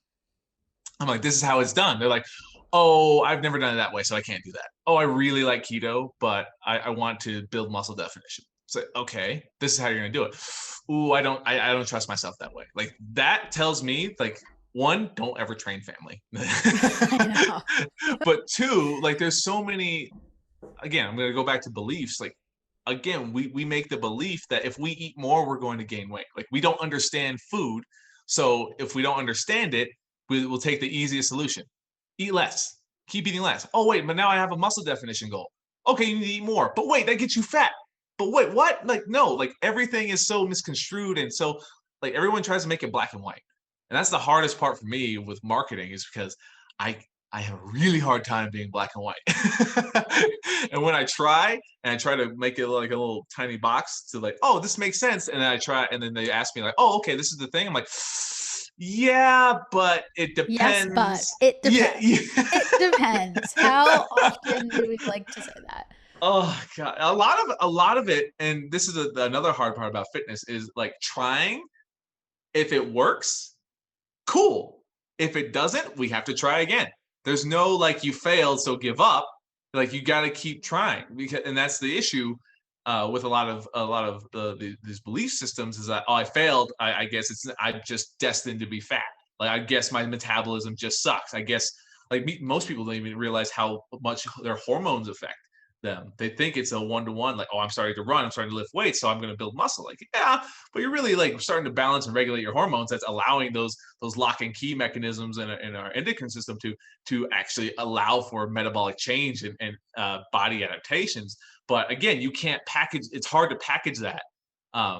S3: I'm like, this is how it's done. They're like, oh, I've never done it that way, so I can't do that. Oh, I really like keto, but I want to build muscle definition. So okay, this is how you're gonna do it. Ooh, I don't trust myself that way. Like that tells me like, one, don't ever train family. But two, like there's so many, again, I'm going to go back to beliefs. Like, again, we make the belief that if we eat more, we're going to gain weight. Like we don't understand food. So if we don't understand it, we'll take the easiest solution. Eat less, keep eating less. Oh, wait, but now I have a muscle definition goal. Okay, you need to eat more. But wait, that gets you fat. But wait, what? Like, no, like everything is so misconstrued. And so like everyone tries to make it black and white. And that's the hardest part for me with marketing is because I have a really hard time being black and white. And when I try to make it like a little tiny box to like, oh, this makes sense. And then I try, and then they ask me like, oh, okay, this is the thing. I'm like, yeah, but it depends.
S2: Yes, but it depends.
S3: Yeah.
S2: It depends. How often do we like to say that?
S3: Oh God, a lot of it, and this is another hard part about fitness is like trying. If it works, cool. If it doesn't, we have to try again. There's no like you failed, so give up. Like you got to keep trying because, and that's the issue with a lot of these belief systems is that, oh, I failed. I guess I'm just destined to be fat. Like I guess my metabolism just sucks. I guess like most people don't even realize how much their hormones affect them. They think it's a one-to-one, like, oh, I'm starting to run, I'm starting to lift weights, so I'm going to build muscle. Like, yeah, but you're really like starting to balance and regulate your hormones. That's allowing those lock and key mechanisms in our endocrine system to actually allow for metabolic change and body adaptations. But again, you can't package. It's hard to package that.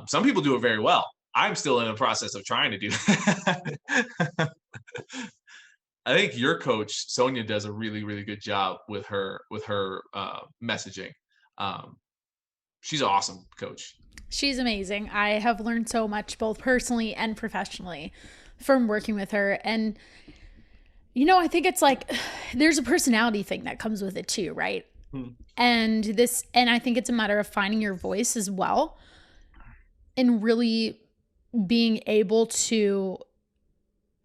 S3: Some people do it very well. I'm still in the process of trying to do that. I think your coach Sonia does a really, really good job with her messaging. She's an awesome coach.
S2: She's amazing. I have learned so much, both personally and professionally, from working with her. And I think it's like there's a personality thing that comes with it too, right? And I think it's a matter of finding your voice as well, and really being able to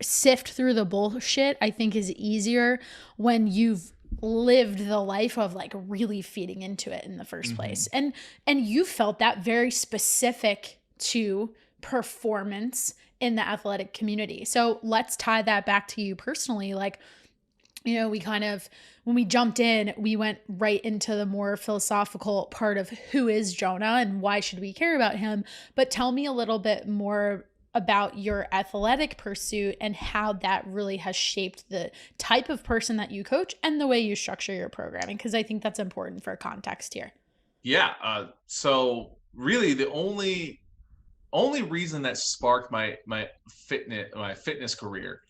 S2: sift through the bullshit. I think is easier when you've lived the life of like really feeding into it in the first place. And you felt that very specific to performance in the athletic community. So let's tie that back to you personally. Like, we kind of, when we jumped in, we went right into the more philosophical part of who is Jonah and why should we care about him. But tell me a little bit more about your athletic pursuit and how that really has shaped the type of person that you coach and the way you structure your programming, because I think that's important for context here.
S3: Yeah. So really the only reason that sparked my fitness career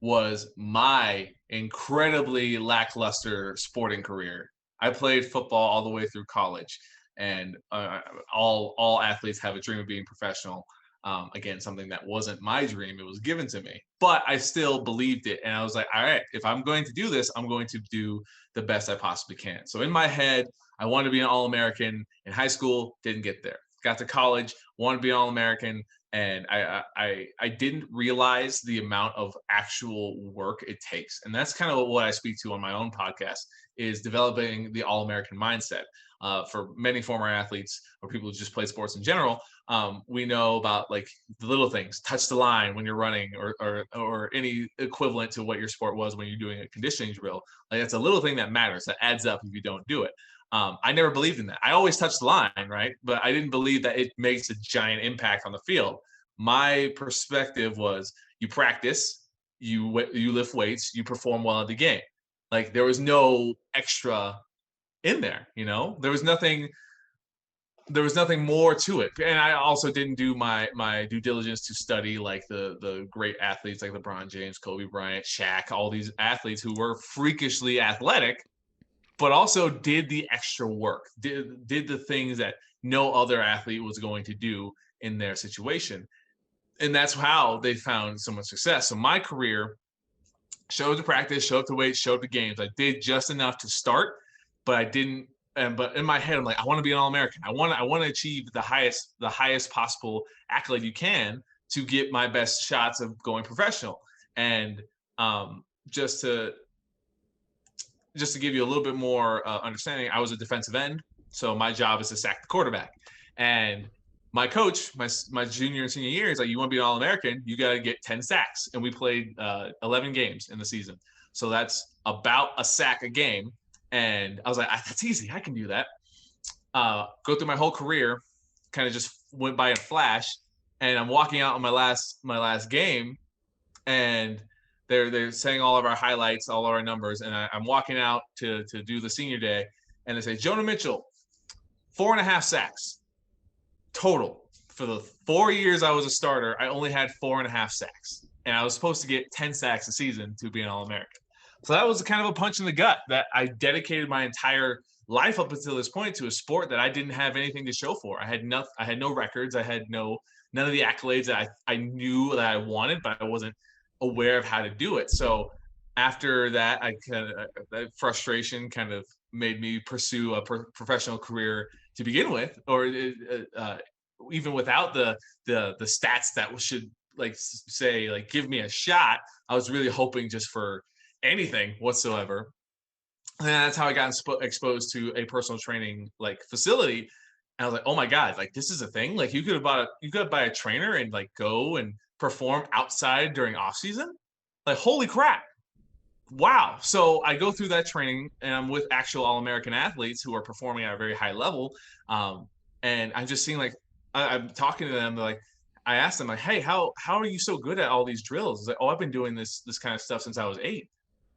S3: was my incredibly lackluster sporting career. I played football all the way through college, and all athletes have a dream of being professional. Again, something that wasn't my dream, it was given to me, but I still believed it. And I was like, all right, if I'm going to do this, I'm going to do the best I possibly can. So in my head, I wanted to be an All-American in high school, didn't get there. Got to college, wanted to be an All-American. And I didn't realize the amount of actual work it takes. And that's kind of what I speak to on my own podcast is developing the All-American mindset. For many former athletes or people who just play sports in general, we know about like the little things, touch the line when you're running or any equivalent to what your sport was when you're doing a conditioning drill. Like that's a little thing that matters, that adds up if you don't do it. I never believed in that. I always touched the line, right? But I didn't believe that it makes a giant impact on the field. My perspective was you practice, you lift weights, you perform well at the game. Like there was no extra in there, there was nothing. there was nothing more to it. And I also didn't do my due diligence to study like the great athletes like LeBron James, Kobe Bryant, Shaq, all these athletes who were freakishly athletic, but also did the extra work, did the things that no other athlete was going to do in their situation. And that's how they found so much success. So my career, showed up to practice, showed up to weights, showed up to games. I did just enough to start, but I didn't. But in my head, I'm like, I want to be an All-American. I want to achieve the highest possible accolade you can to get my best shots of going professional. And just to give you a little bit more understanding, I was a defensive end, so my job is to sack the quarterback. And my coach, my junior and senior year, is like, you want to be an All-American, you got to get 10 sacks. And we played 11 games in the season. So that's about a sack a game. And I was like, that's easy. I can do that. Go through my whole career, kind of just went by in a flash. And I'm walking out on my last game, and they're saying all of our highlights, all of our numbers. And I'm walking out to do the senior day, and they say, Jonah Mitchell, 4.5 sacks. Total. For the 4 years I was a starter, I only had 4.5 sacks. And I was supposed to get 10 sacks a season to be an All-American. So that was kind of a punch in the gut, that I dedicated my entire life up until this point to a sport that I didn't have anything to show for. I had no records. I had none of the accolades that I knew that I wanted, but I wasn't aware of how to do it. So after that, that frustration kind of made me pursue a professional career to begin with, or even without the stats that should say give me a shot. I was really hoping just for anything whatsoever. And that's how I got exposed to a personal training facility. And I was like, oh my God, this is a thing. You could buy a trainer and go and perform outside during off season. Holy crap. Wow. So I go through that training, and I'm with actual All-American athletes who are performing at a very high level. And I'm just seeing I'm talking to them. I asked them hey, how are you so good at all these drills? It's like, oh, I've been doing this kind of stuff since I was 8.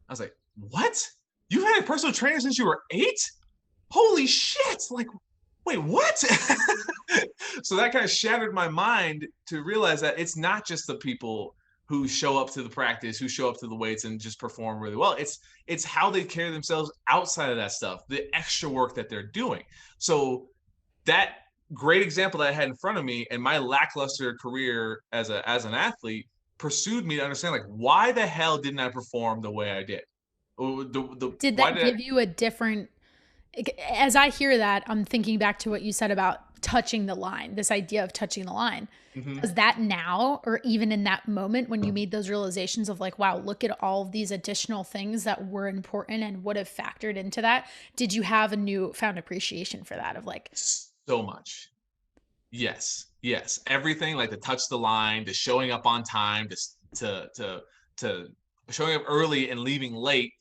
S3: I was like, what? You've had a personal trainer since you were 8? Holy shit. Wait, what? So that kind of shattered my mind to realize that it's not just the people who show up to the practice, who show up to the weights and just perform really well. It's how they carry themselves outside of that stuff, the extra work that they're doing. So that great example that I had in front of me, and my lackluster career as an athlete pursued me to understand why the hell didn't I perform the way I did?
S2: Did that give you a different, as I hear that, I'm thinking back to what you said about touching the line, this idea of touching the line. Mm-hmm. Was that now, or even in that moment when you made those realizations of wow, look at all of these additional things that were important and would have factored into that? Did you have a newfound appreciation for that of
S3: so much? Yes. Everything, the touch the line, the showing up on time, to showing up early and leaving late,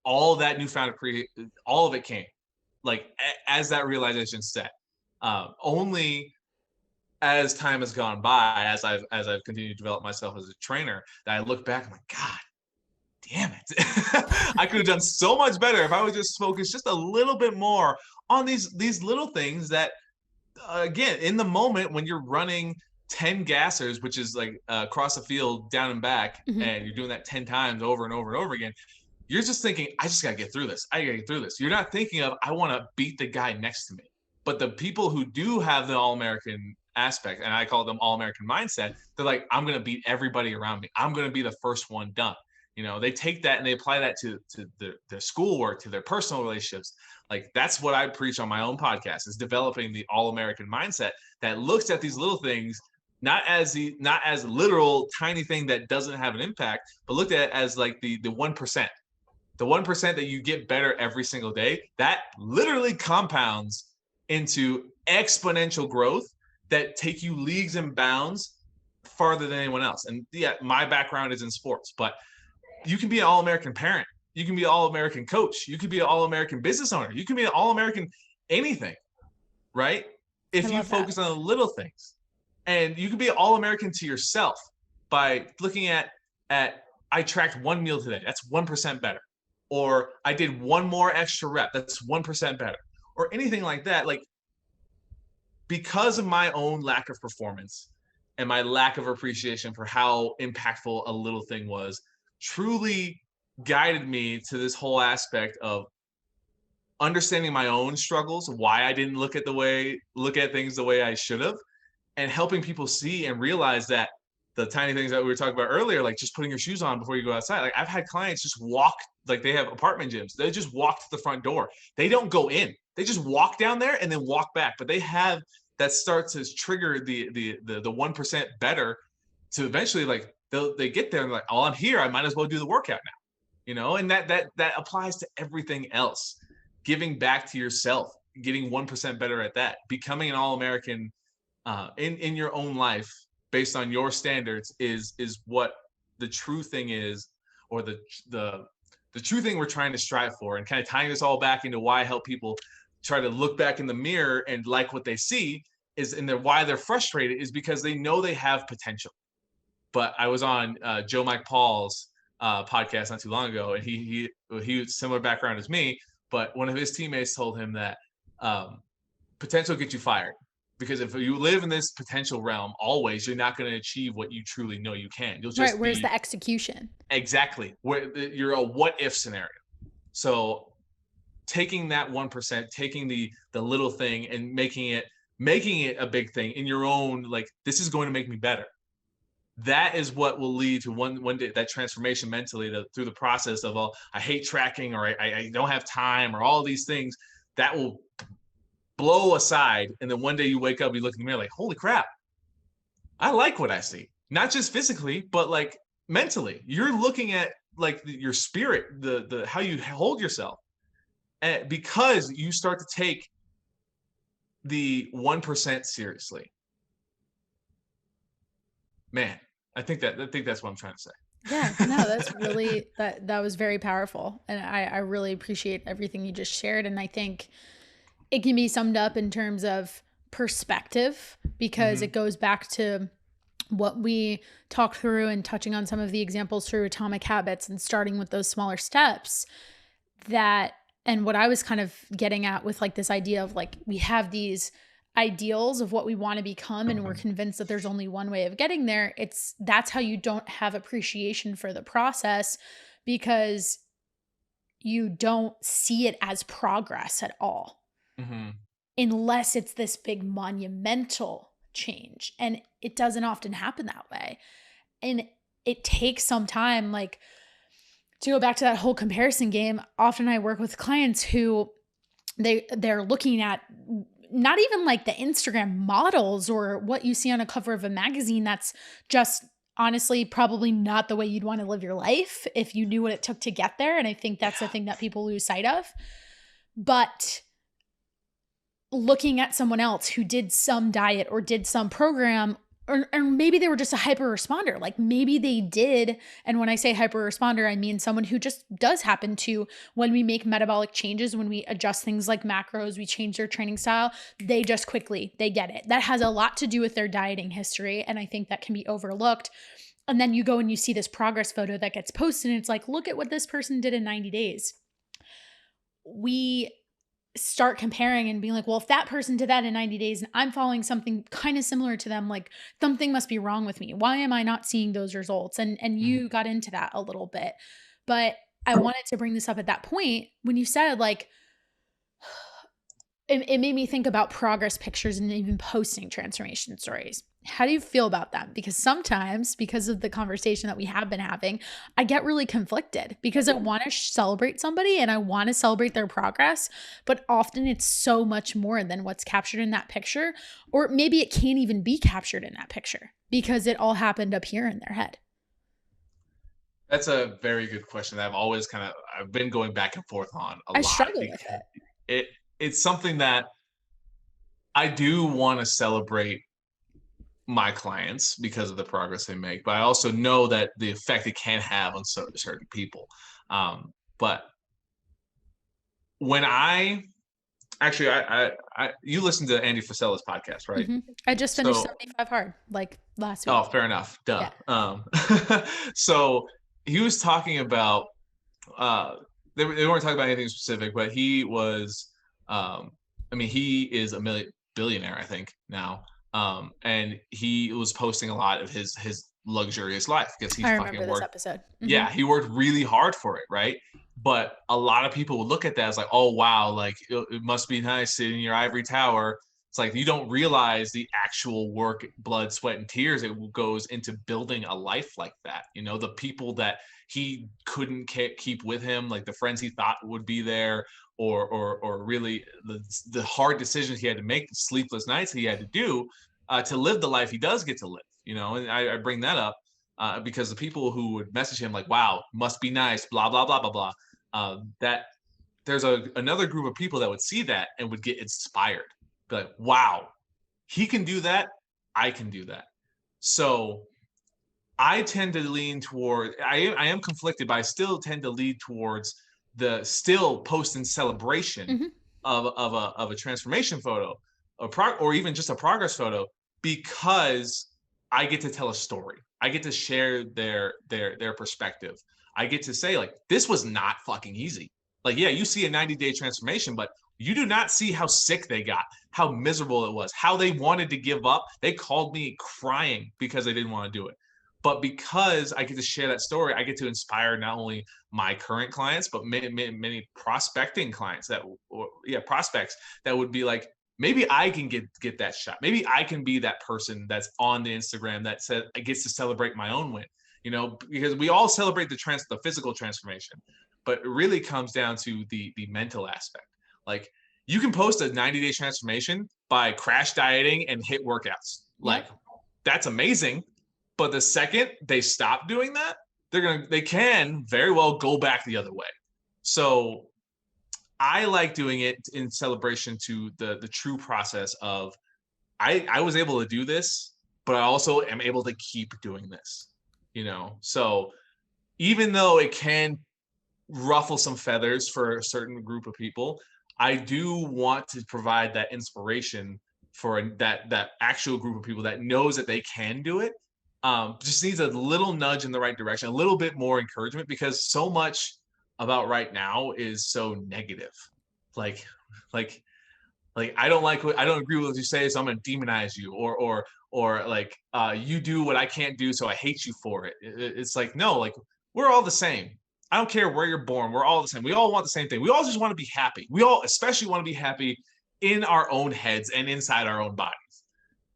S3: all that newfound all of it came as that realization set. Only as time has gone by, as I've continued to develop myself as a trainer, that I look back, I'm like, God damn it. I could have done so much better if I would just focus just a little bit more on these little things that, again, in the moment when you're running 10 gassers, which is across the field, down and back, mm-hmm. and you're doing that 10 times over and over and over again, you're just thinking, I just got to get through this. You're not thinking of, I want to beat the guy next to me. But the people who do have the All-American aspect, and I call them All-American mindset, they're I'm going to beat everybody around me. I'm going to be the first one done. They take that and they apply that to their schoolwork, to their personal relationships. That's what I preach on my own podcast, is developing the All-American mindset that looks at these little things, not as literal tiny thing that doesn't have an impact, but looked at it as the 1%. The 1% that you get better every single day, that literally compounds into exponential growth that take you leagues and bounds farther than anyone else. And yeah, my background is in sports, but you can be an All-American parent. You can be an All-American coach. You could be an All-American business owner. You can be an All-American anything, right? If you focus on the little things. And you can be an All-American to yourself by looking at I tracked 1 meal today. That's 1% better. Or I did 1 more extra rep. That's 1% better. Or anything like that. because of my own lack of performance and my lack of appreciation for how impactful a little thing was, truly guided me to this whole aspect of understanding my own struggles, why I didn't look at things the way I should have, and helping people see and realize that the tiny things that we were talking about earlier, like just putting your shoes on before you go outside. Like I've had clients just walk, like they have apartment gyms. They just walk to the front door. They don't go in. They just walk down there and then walk back. But they have that starts to trigger the 1% better to eventually like they get there and like, oh, I'm here. I might as well do the workout now. You know, and that applies to everything else. Giving back to yourself, getting 1% better at that, becoming an all-American in your own life based on your standards is what the true thing is, or the true thing we're trying to strive for. And kind of tying this all back into why I help people try to look back in the mirror and like what they see is, and why they're frustrated is because they know they have potential. But I was on Joe Mike Paul's podcast not too long ago, and he similar background as me, but one of his teammates told him that potential gets you fired. Because if you live in this potential realm, always, you're not going to achieve what you truly know you can. You'll just
S2: where's the execution? Exactly.
S3: Where you're a what if scenario. So taking that 1%, taking the little thing and making it a big thing in your own, like, this is going to make me better. That is what will lead to one day that transformation mentally through the process of, oh, I hate tracking, or I don't have time, or all these things that will blow aside. And then one day you wake up, you look in the mirror like, holy crap, I like what I see. Not just physically, but like mentally. You're looking at like your spirit, the how you hold yourself. And because you start to take the 1% seriously. Man, I think that's what I'm trying to say.
S2: Yeah, no, that's really, that was very powerful. And I really appreciate everything you just shared. And I think it can be summed up in terms of perspective, because it goes back to what we talked through and touching on some of the examples through Atomic Habits and starting with those smaller steps. And what I was kind of getting at with like this idea of like, we have these ideals of what we want to become, and we're convinced that there's only one way of getting there. That's how you don't have appreciation for the process, because you don't see it as progress at all. Unless it's this big monumental change. And it doesn't often happen that way. And it takes some time, like, to go back to that whole comparison game. Often I work with clients who they're looking at not even like the Instagram models or what you see on a cover of a magazine. That's just honestly probably not the way you'd want to live your life if you knew what it took to get there. And I think that's the thing that people lose sight of. But looking at someone else who did some diet or did some program, or maybe they were just a hyper responder. Like maybe they did. And when I say hyper responder, I mean someone who just does happen to, when we make metabolic changes, when we adjust things like macros, we change their training style, they get it. That has a lot to do with their dieting history. And I think that can be overlooked. And then you go and you see this progress photo that gets posted, and it's like, look at what this person did in 90 days. We start comparing and being like, well, if that person did that in 90 days and I'm following something kind of similar to them, like something must be wrong with me. Why am I not seeing those results? And you got into that a little bit, but I wanted to bring this up at that point when you said like, it made me think about progress pictures and even posting transformation stories. How do you feel about them? Because sometimes, because of the conversation that we have been having, I get really conflicted because I want to celebrate somebody and I want to celebrate their progress, but often it's so much more than what's captured in that picture, or maybe it can't even be captured in that picture because it all happened up here in their head.
S3: That's a very good question that I've been going back and forth on a lot.
S2: I struggle with it.
S3: It's something that I do want to celebrate my clients because of the progress they make, but I also know that the effect it can have on certain people. But when you listened to Andy Frisella's podcast, right?
S2: I just finished 75 Hard like last week.
S3: Oh, fair enough. Duh. Yeah. So he was talking about, they weren't talking about anything specific, but he was, he is billionaire, I think now. And he was posting a lot of his luxurious life because he
S2: I
S3: fucking
S2: remember this
S3: worked.
S2: episode.
S3: Yeah, he worked really hard for it, right? But a lot of people would look at that as like, oh wow, like it must be nice sitting in your ivory tower. It's like you don't realize the actual work, blood, sweat, and tears that goes into building a life like that. You know, the people that he couldn't keep with him, like the friends he thought would be there, or really the hard decisions he had to make, the sleepless nights he had to do to live the life he does get to live. You know, and I bring that up because the people who would message him like, "Wow, must be nice," blah blah blah blah blah. That there's another group of people that would see that and would get inspired, be like, "Wow, he can do that. I can do that." So I tend to lean toward. I am conflicted, but I still tend to lead towards the still post in celebration
S2: Mm-hmm.
S3: of a transformation photo, or even just a progress photo, because I get to tell a story. I get to share their perspective. I get to say like, this was not fucking easy. Like, yeah, you see a 90-day transformation, but you do not see how sick they got, how miserable it was, how they wanted to give up. They called me crying because they didn't want to do it. But because I get to share that story, I get to inspire not only my current clients, but many prospecting clients prospects that would be like, maybe I can get that shot. Maybe I can be that person that's on the Instagram that said I gets to celebrate my own win. You know, because we all celebrate the physical transformation, but it really comes down to the mental aspect. Like you can post a 90-day transformation by crash dieting and hit workouts. Like that's amazing. But the second they stop doing that, they can very well go back the other way. So I like doing it in celebration to the true process of I was able to do this, but I also am able to keep doing this. You know, so even though it can ruffle some feathers for a certain group of people, I do want to provide that inspiration for that actual group of people that knows that they can do it. Just needs a little nudge in the right direction, a little bit more encouragement, because so much about right now is so negative. Like, like, I don't I don't agree with what you say, so I'm gonna demonize you, or like you do what I can't do, so I hate you for it. It's like, no, like we're all the same. I don't care where you're born. We're all the same. We all want the same thing. We all just want to be happy. We all especially want to be happy in our own heads and inside our own bodies.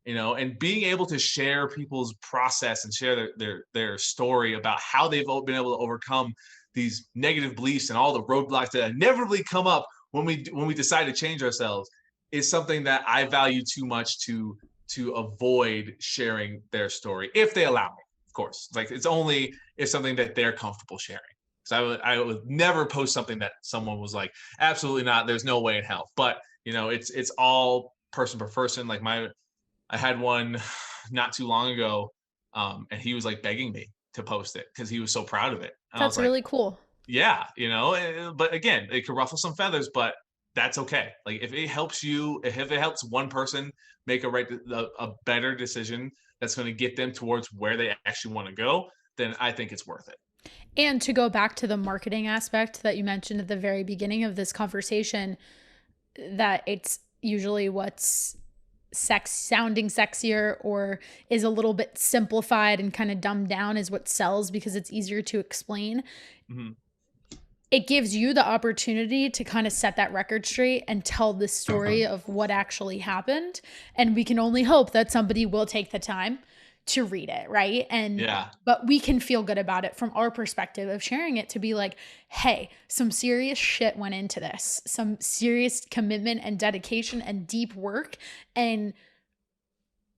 S3: You know, and being able to share people's process and share their story about how they've been able to overcome these negative beliefs and all the roadblocks that inevitably come up when we decide to change ourselves is something that I value too much to avoid sharing their story, if they allow me, of course. Like it's only if something that they're comfortable sharing. So I would never post something that someone was like, absolutely not, there's no way in hell. But you know, it's all person per person. Like I had one not too long ago, and he was like begging me to post it because he was so proud of it. And I was
S2: That's
S3: like,
S2: really cool.
S3: yeah, you know, but again, it could ruffle some feathers, but that's okay. Like if it helps you, if it helps one person make a better decision that's going to get them towards where they actually want to go, then I think it's worth it.
S2: And to go back to the marketing aspect that you mentioned at the very beginning of this conversation, that it's usually what's sounding sexier or is a little bit simplified and kind of dumbed down is what sells because it's easier to explain.
S3: Mm-hmm.
S2: It gives you the opportunity to kind of set that record straight and tell the story of what actually happened. And we can only hope that somebody will take the time to read it, right? And but we can feel good about it from our perspective of sharing it, to be like, hey, some serious shit went into this, some serious commitment and dedication and deep work, and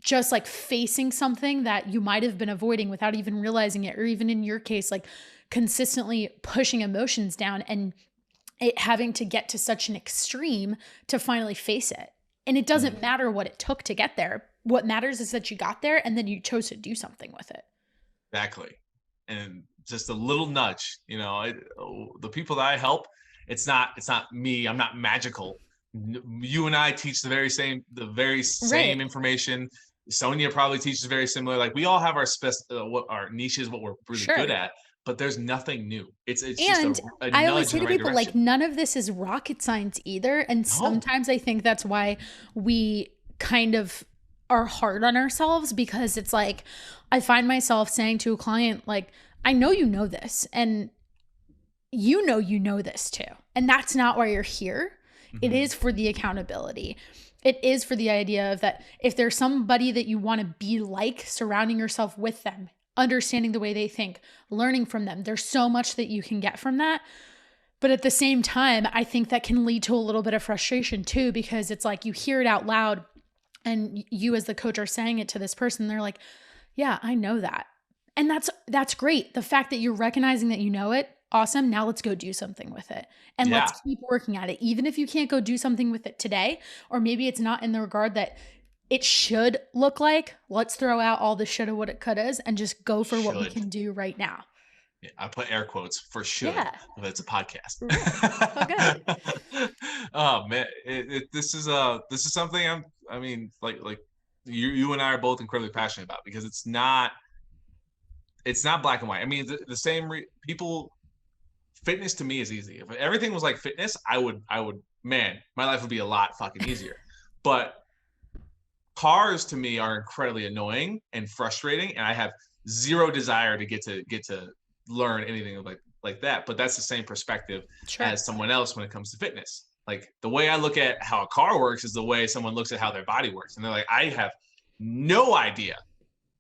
S2: just like facing something that you might have been avoiding without even realizing it, or even in your case, like consistently pushing emotions down and it having to get to such an extreme to finally face it. And it doesn't matter what it took to get there. What matters is that you got there and then you chose to do something with it.
S3: Exactly. And just a little nudge, you know, the people that I help, it's not me. I'm not magical. You and I teach the very same right. information. Sonia probably teaches very similar. Like we all have what our niches, what we're really good at, but there's nothing new. It's just a
S2: I always say to people,
S3: direction.
S2: Like none of this is rocket science either. And sometimes I think that's why we kind of are hard on ourselves, because it's like, I find myself saying to a client, like, I know you know this, and you know this too. And that's not why you're here. It is for the accountability. It is for the idea of that if there's somebody that you want to be like, surrounding yourself with them, understanding the way they think, learning from them, there's so much that you can get from that. But at the same time, I think that can lead to a little bit of frustration too, because it's like you hear it out loud and you as the coach are saying it to this person. They're like, yeah, I know that. And that's great. The fact that you're recognizing that you know it, awesome. Now let's go do something with it. And
S3: Yeah.
S2: let's keep working at it. Even if you can't go do something with it today, or maybe it's not in the regard that it should look like, let's throw out all the shoulda, woulda, couldas and just go for what we
S3: Should.
S2: can do right now.
S3: Yeah, I put air quotes for should,
S2: Yeah.
S3: if it's a podcast.
S2: Right. Okay.
S3: Oh man, this is something I mean, like you and I are both incredibly passionate about, because it's not black and white. I mean, the same people. Fitness to me is easy. If everything was like fitness, I would, man, my life would be a lot fucking easier. But cars to me are incredibly annoying and frustrating, and I have zero desire to get to learn anything like that. But that's the same perspective as someone else when it comes to fitness. Like, the way I look at how a car works is the way someone looks at how their body works, and they're like, I have no idea,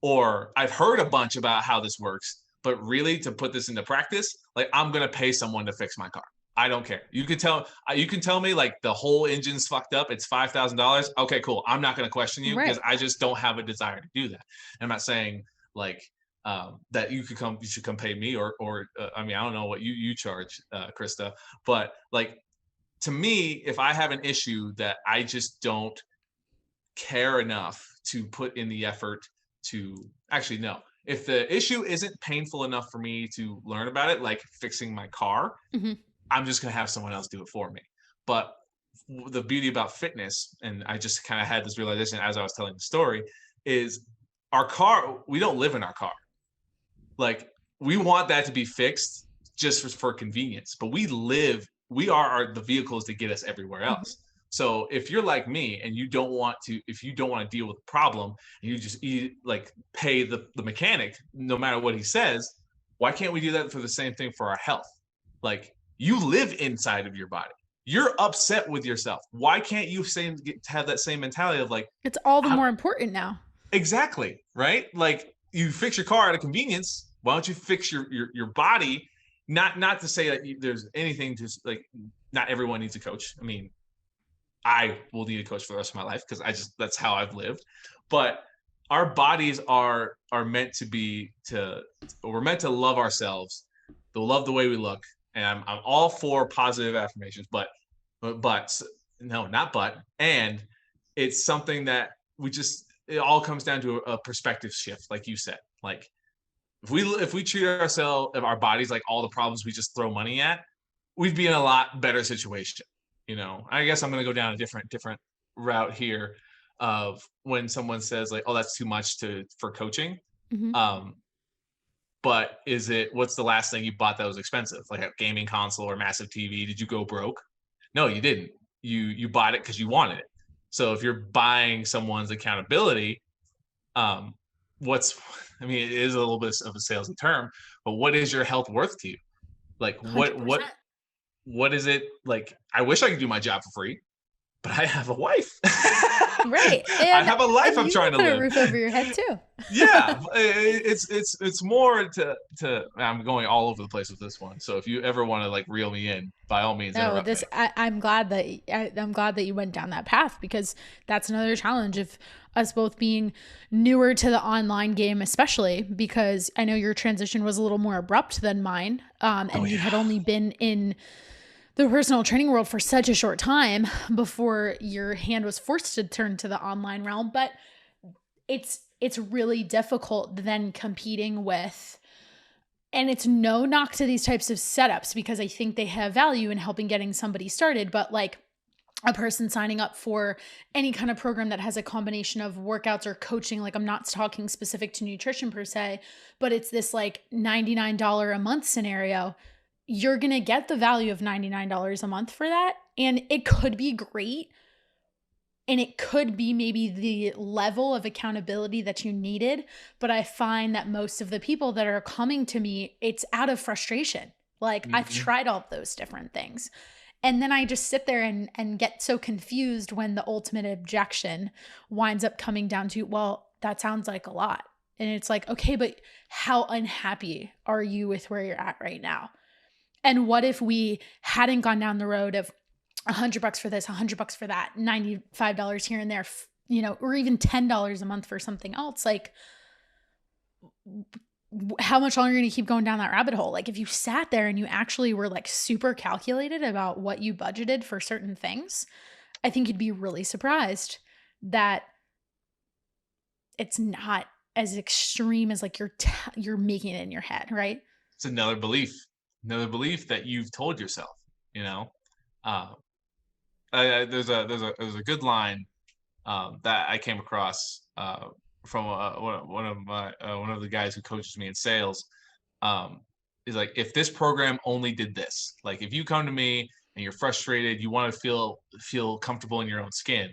S3: or I've heard a bunch about how this works, but really to put this into practice, like, I'm gonna pay someone to fix my car. I don't care. You can tell me like the whole engine's fucked up. It's $5,000. Okay, cool. I'm not gonna question you, because I just don't have a desire to do that. And I'm not saying like that you should come pay me, or I mean, I don't know what you charge, Krista, but like, to me, if I have an issue that I just don't care enough to put in the effort to actually, no. If the issue isn't painful enough for me to learn about it, like fixing my car, I'm just going to have someone else do it for me. But the beauty about fitness, and I just kind of had this realization as I was telling the story, is our car, we don't live in our car. Like, we want that to be fixed just for convenience, but we are the vehicles that get us everywhere else. So if you're like me and you don't want to deal with the problem, and you just pay the mechanic no matter what he says, why can't we do that for the same thing for our health? Like, you live inside of your body. You're upset with yourself. Why can't you have that same mentality of like,
S2: it's all the more important now.
S3: Exactly, right? Like, you fix your car out of convenience. Why don't you fix your body? Not to say that there's anything to, like, not everyone needs a coach. I mean, I will need a coach for the rest of my life, because that's how I've lived. But our bodies are meant we're meant to love ourselves, to love the way we look. And I'm all for positive affirmations, but no, not but. And it's something that it all comes down to a perspective shift, like you said. Like, if we treat our bodies like all the problems we just throw money at, we'd be in a lot better situation. I guess I'm going to go down a different route here of when someone says like, oh, that's too much for coaching. But what's the last thing you bought that was expensive? Like a gaming console or massive TV? Did you go broke? No, you didn't. You bought it because you wanted it. So if you're buying someone's accountability, it is a little bit of a salesy term, but what is your health worth to you? Like,
S2: 100%.
S3: what is it? Like, I wish I could do my job for free, but I have a wife.
S2: Right.
S3: I have a life I'm trying to live.
S2: A roof over your head too.
S3: Yeah, it's more to. I'm going all over the place with this one. So if you ever want to like reel me in, by all means.
S2: No, I'm glad that you went down that path, because that's another challenge of us both being newer to the online game, especially because I know your transition was a little more abrupt than mine, and you had only been in the personal training world for such a short time before your hand was forced to turn to the online realm. But it's really difficult then competing with, and it's no knock to these types of setups, because I think they have value in helping getting somebody started. But like a person signing up for any kind of program that has a combination of workouts or coaching, like I'm not talking specific to nutrition per se, but it's this like $99 a month scenario. You're going to get the value of $99 a month for that. And it could be great, And it could be maybe the level of accountability that you needed. But I find that most of the people that are coming to me, it's out of frustration. Like, I've
S3: Mhm.
S2: tried all those different things. And then I just sit there and get so confused when the ultimate objection winds up coming down to, well, that sounds like a lot. And it's like, okay, but how unhappy are you with where you're at right now? And what if we hadn't gone down the road of $100 for this, $100 for that, $95 here and there, or even $10 a month for something else? Like, how much longer are you going to keep going down that rabbit hole? Like, if you sat there and you actually were like super calculated about what you budgeted for certain things, I think you'd be really surprised that it's not as extreme as like you're making it in your head, right?
S3: It's another belief that you've told yourself, you know. Uh, there's a good line that I came across from one of the guys who coaches me in sales. Um, is like, if this program only did this, like if you come to me and you're frustrated, you want to feel comfortable in your own skin.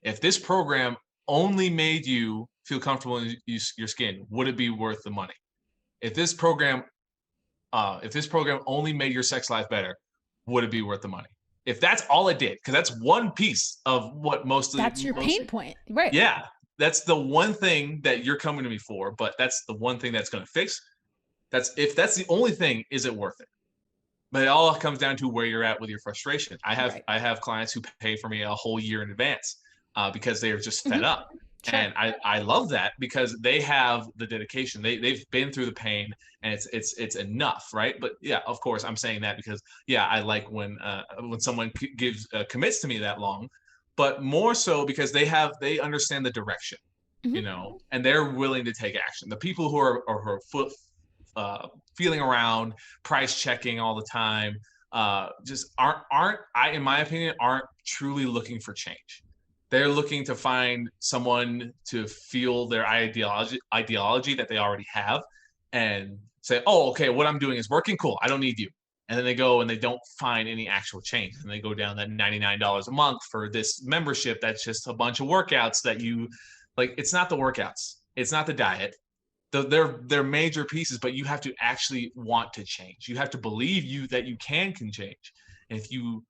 S3: If this program only made you feel comfortable in your skin, would it be worth the money? If this program only made your sex life better, would it be worth the money? If that's all it did, because that's one piece of what
S2: That's your pain point, right?
S3: yeah, that's the one thing that you're coming to me for, but that's the one thing that's going to fix. If that's the only thing, is it worth it? But it all comes down to where you're at with your frustration.
S2: Right.
S3: I have clients who pay for me a whole year in advance because they are just fed
S2: Mhm.
S3: up.
S2: Sure.
S3: And I love that because they have the dedication. They've been through the pain and it's enough, right? But yeah, of course, I'm saying that because yeah, I like when someone commits to me that long, but more so because they understand the direction, you
S2: Mhm.
S3: know, and they're willing to take action. The people who are foot feeling around, price checking all the time, just aren't I in my opinion aren't truly looking for change. They're looking to find someone to feel their ideology that they already have and say, oh, okay, what I'm doing is working, cool, I don't need you. And then they go and they don't find any actual change, and they go down that $99 a month for this membership that's just a bunch of workouts that you like. It's not the workouts, it's not the diet, they're major pieces, but you have to actually want to change. You have to believe that you can change. And if you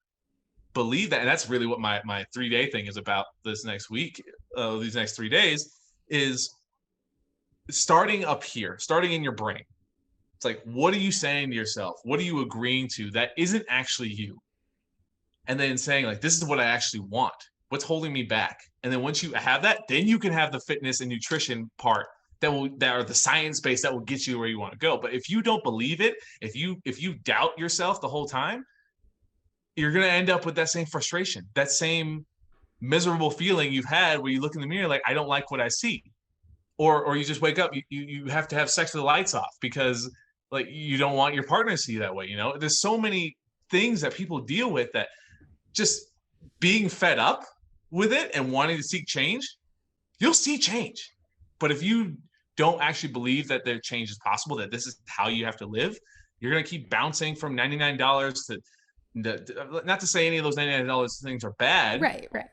S3: believe that, and that's really what my 3-day thing is about this next week, these next 3 days, is starting up here, starting in your brain. It's like, what are you saying to yourself? What are you agreeing to that isn't actually you? And then saying like, this is what I actually want. What's holding me back? And then once you have that, then you can have the fitness and nutrition part that are the science base that will get you where you want to go. But if you don't believe it, if you doubt yourself the whole time, you're going to end up with that same frustration, that same miserable feeling you've had where you look in the mirror like, I don't like what I see. Or you just wake up, you have to have sex with the lights off because like you don't want your partner to see you that way. You know, there's so many things that people deal with that just being fed up with it and wanting to seek change, you'll see change. But if you don't actually believe that their change is possible, that this is how you have to live, you're going to keep bouncing from $99 to not to say any of those $99 things are bad,
S2: Right, right.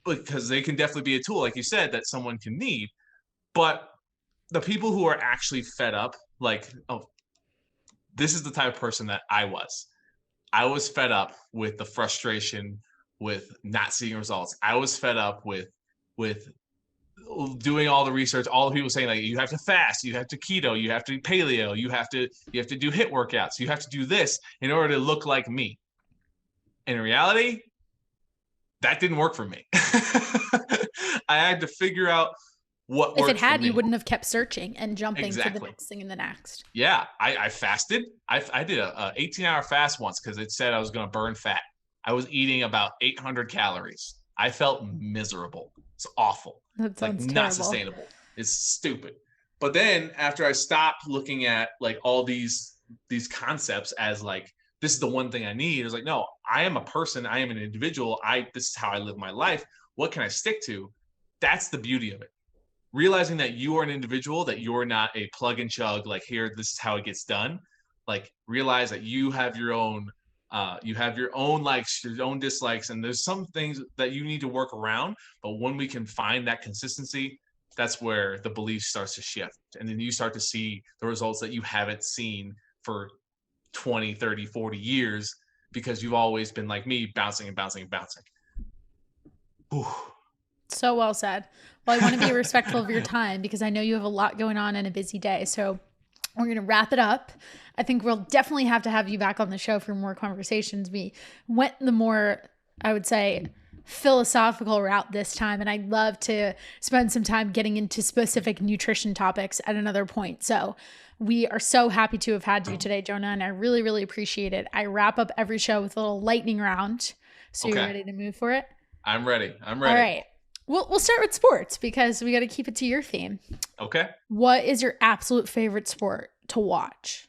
S3: because they can definitely be a tool, like you said, that someone can need. But the people who are actually fed up, like, oh, this is the type of person that I was. I was fed up with the frustration with not seeing results. I was fed up with doing all the research, all the people saying like you have to fast, you have to keto, you have to paleo, you have to do HIIT workouts, you have to do this in order to look like me. In reality, that didn't work for me. I had to figure out what
S2: If it
S3: worked for
S2: had, you
S3: me.
S2: wouldn't have kept searching and jumping to the
S3: Exactly.
S2: next thing and the next.
S3: Yeah, I fasted. I did a 18-hour fast once because it said I was going to burn fat. I was eating about 800 calories. I felt miserable. It's awful.
S2: That
S3: Like
S2: sounds
S3: not
S2: terrible.
S3: sustainable. It's stupid. But then after I stopped looking at like all these concepts as like this is the one thing I need, it's like no, I am a person. I am an individual. This is how I live my life. What can I stick to? That's the beauty of it, realizing that you are an individual, that you're not a plug and chug, like here, this is how it gets done. Like realize that you have your own You have your own likes, your own dislikes, and there's some things that you need to work around. But when we can find that consistency, that's where the belief starts to shift. And then you start to see the results that you haven't seen for 20, 30, 40 years because you've always been like me, bouncing and bouncing and bouncing. Whew.
S2: So well said. Well, I want to be respectful of your time because I know you have a lot going on in a busy day. So we're going to wrap it up. I think we'll definitely have to have you back on the show for more conversations. We went the more, I would say, philosophical route this time, and I'd love to spend some time getting into specific nutrition topics at another point. So we are so happy to have had you today, Jonah, and I really, really appreciate it. I wrap up every show with a little lightning round. So
S3: Okay.
S2: you're ready to move for it?
S3: I'm ready.
S2: All right. We'll start with sports because we got to keep it to your theme.
S3: Okay.
S2: What is your absolute favorite sport to watch?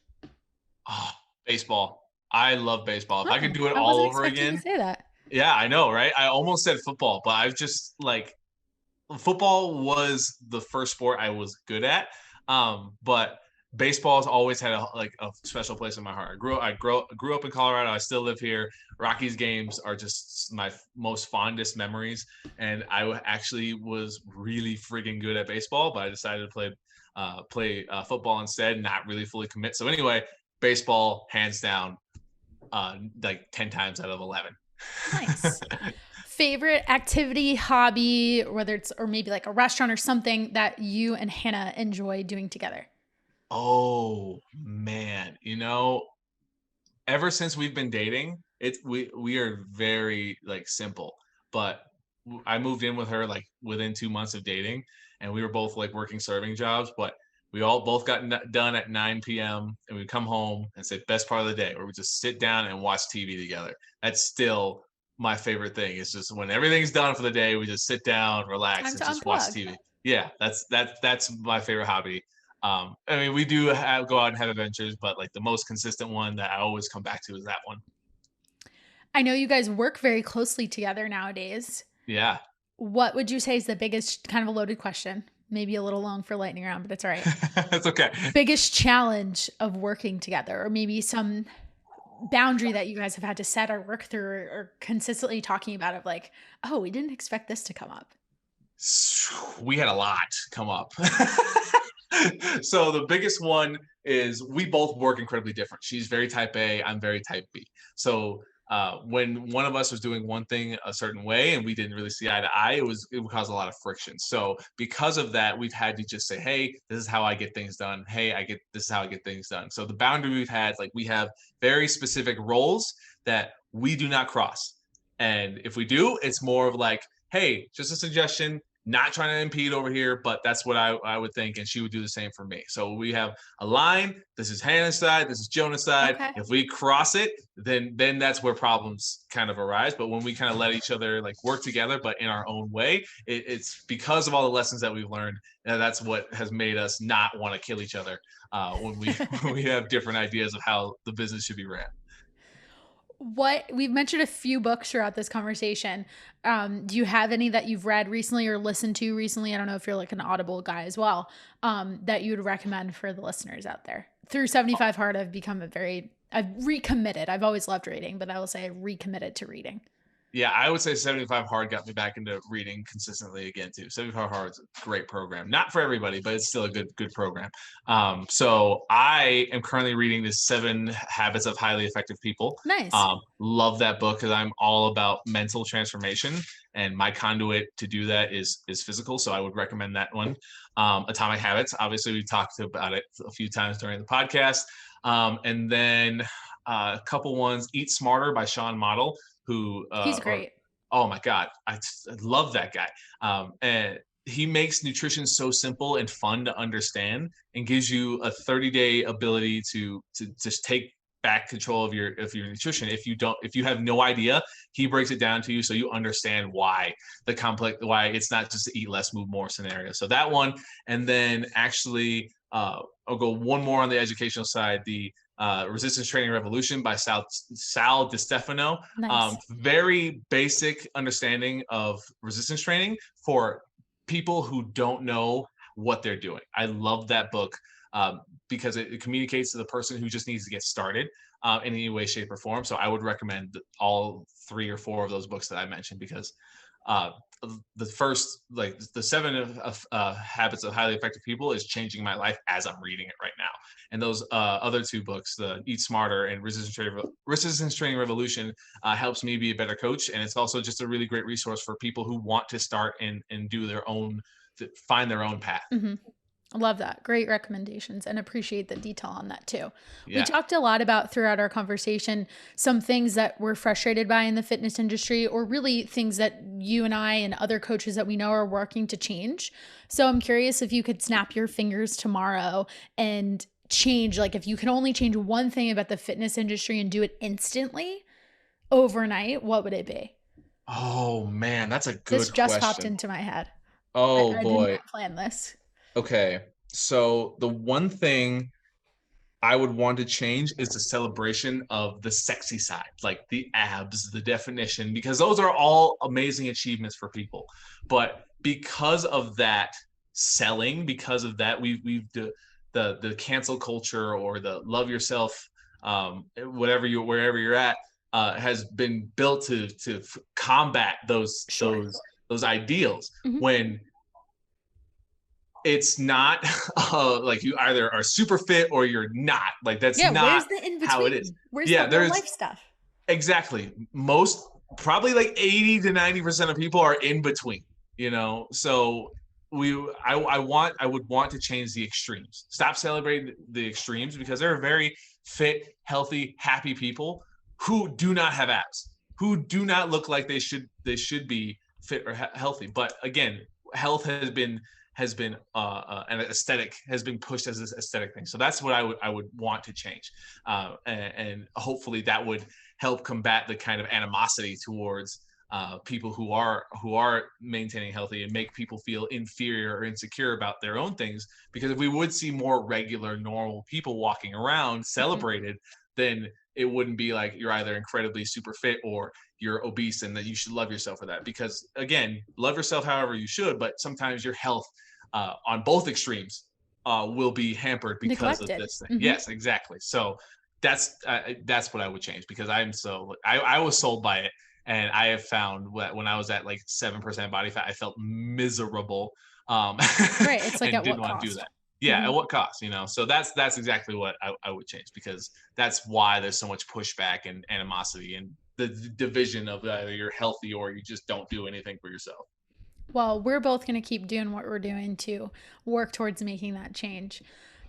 S3: Oh, baseball. I love baseball. If I could do it
S2: I
S3: all
S2: wasn't
S3: over
S2: expecting
S3: again.
S2: to say that.
S3: Yeah, I know, right? I almost said football, but I've just like football was the first sport I was good at. But baseball has always had a special place in my heart. I grew up in Colorado. I still live here. Rockies games are just my most fondest memories. And I actually was really friggin' good at baseball, but I decided to play football instead, not really fully commit. So anyway, baseball hands down, like 10 times out of 11.
S2: Nice. Favorite activity, hobby, whether it's or maybe like a restaurant or something that you and Hannah enjoy doing together.
S3: Oh man, ever since we've been dating, we are very like simple. But I moved in with her like within 2 months of dating, and we were both like working serving jobs. But we all both got done at 9 p.m. and we come home and say best part of the day, where we just sit down and watch TV together. That's still my favorite thing. It's just when everything's done for the day, we just sit down, relax,
S2: Time
S3: and
S2: to
S3: just watch
S2: unplug.
S3: TV. Yeah, that's my favorite hobby. I mean, we do go out and have adventures, but like the most consistent one that I always come back to is that one.
S2: I know you guys work very closely together nowadays.
S3: Yeah.
S2: What would you say is the biggest, kind of a loaded question? Maybe a little long for lightning round, but it's all right.
S3: It's okay.
S2: Biggest challenge of working together, or maybe some boundary that you guys have had to set or work through or consistently talking about of like, oh, we didn't expect this to come up.
S3: We had a lot come up. So the biggest one is we both work incredibly different. She's very type A, I'm very type B. So when one of us was doing one thing a certain way and we didn't really see eye to eye, it would cause a lot of friction. So because of that, we've had to just say, hey, this is how I get things done. Hey, this is how I get things done. So the boundary we've had, like we have very specific roles that we do not cross. And if we do, it's more of like, hey, just a suggestion, not trying to impede over here, but that's what I would think. And she would do the same for me. So we have a line. This is Hannah's side. This is Jonah's side.
S2: Okay.
S3: If we cross it, then that's where problems kind of arise. But when we kind of let each other like work together, but in our own way, it's because of all the lessons that we've learned. And that's what has made us not want to kill each other when we have different ideas of how the business should be ran.
S2: What we've mentioned a few books throughout this conversation. Do you have any that you've read recently or listened to recently? I don't know if you're like an Audible guy as well, that you would recommend for the listeners out there. Through 75 Hard, I've recommitted. I've always loved reading, but I will say I recommitted to reading.
S3: Yeah, I would say 75 Hard got me back into reading consistently again too. 75 Hard is a great program. Not for everybody, but it's still a good program. So I am currently reading the 7 Habits of Highly Effective People.
S2: Nice.
S3: Love that book because I'm all about mental transformation, and my conduit to do that is physical. So I would recommend that one. Atomic Habits. Obviously, we talked about it a few times during the podcast. And then a couple ones. Eat Smarter by Sean Model, who
S2: He's great.
S3: oh my God, I love that guy. And he makes nutrition so simple and fun to understand, and gives you a 30-day ability to just take back control of your nutrition. If you have no idea, he breaks it down to you so you understand why it's not just to eat less, move more scenario. So that one, and then actually I'll go one more on the educational side. The Resistance Training Revolution by Sal DiStefano.
S2: Nice.
S3: Very basic understanding of resistance training for people who don't know what they're doing. I love that book because it communicates to the person who just needs to get started. in any way, shape, or form. So I would recommend all 3 or 4 of those books that I mentioned, because the first, like the 7 of Habits of Highly Effective People, is changing my life as I'm reading it right now. And those other 2 books, the Eat Smarter and Resistance Training Revolution, helps me be a better coach. And it's also just a really great resource for people who want to start and do their own, to find their own path.
S2: Mm-hmm. I love that. Great recommendations, and appreciate the detail on that too.
S3: Yeah.
S2: We talked a lot about, throughout our conversation, some things that we're frustrated by in the fitness industry, or really things that you and I and other coaches that we know are working to change. So I'm curious if you could snap your fingers tomorrow and change, like if you could only change one thing about the fitness industry and do it instantly overnight, what would it be?
S3: Oh man, that's a good
S2: This just
S3: question.
S2: popped into my head.
S3: Oh
S2: I did
S3: boy.
S2: not plan this.
S3: Okay. So the one thing I would want to change is the celebration of the sexy side, like the abs, the definition, because those are all amazing achievements for people. But because of that selling, because of that, we've the cancel culture, or the love yourself, wherever you're at, has been built to combat those
S2: Sure.
S3: those ideals.
S2: Mhm.
S3: When it's not like you either are super fit or you're not. Like that's
S2: Yeah,
S3: not
S2: where's the in
S3: how it is.
S2: between? Where's
S3: Yeah,
S2: the real
S3: there's
S2: life stuff?
S3: exactly, most, probably like 80 to 90% of people are in between, you know. So I would want to change the extremes. Stop celebrating the extremes, because there are very fit, healthy, happy people who do not have abs, who do not look like they should be fit or healthy. But again, health has been an aesthetic, has been pushed as this aesthetic thing. So that's what I would want to change, and hopefully that would help combat the kind of animosity towards people who are maintaining healthy, and make people feel inferior or insecure about their own things. Because if we would see more regular, normal people walking around celebrated, then it wouldn't be like you're either incredibly super fit or you're obese, and that you should love yourself for that. Because again, love yourself however you should, but sometimes your health, on both extremes, will be hampered because of
S2: Neglected.
S3: this thing. Yes, exactly. So that's what I would change, because I was sold by it, and I have found when I was at like 7% body fat, I felt miserable,
S2: Right. It's like,
S3: and
S2: at
S3: didn't
S2: what
S3: want to do
S2: cost?
S3: that. Yeah, at
S2: Mhm.
S3: what cost, you know? So that's exactly what I would change, because that's why there's so much pushback and animosity, and the division of either you're healthy or you just don't do anything for yourself.
S2: Well, we're both going to keep doing what we're doing to work towards making that change.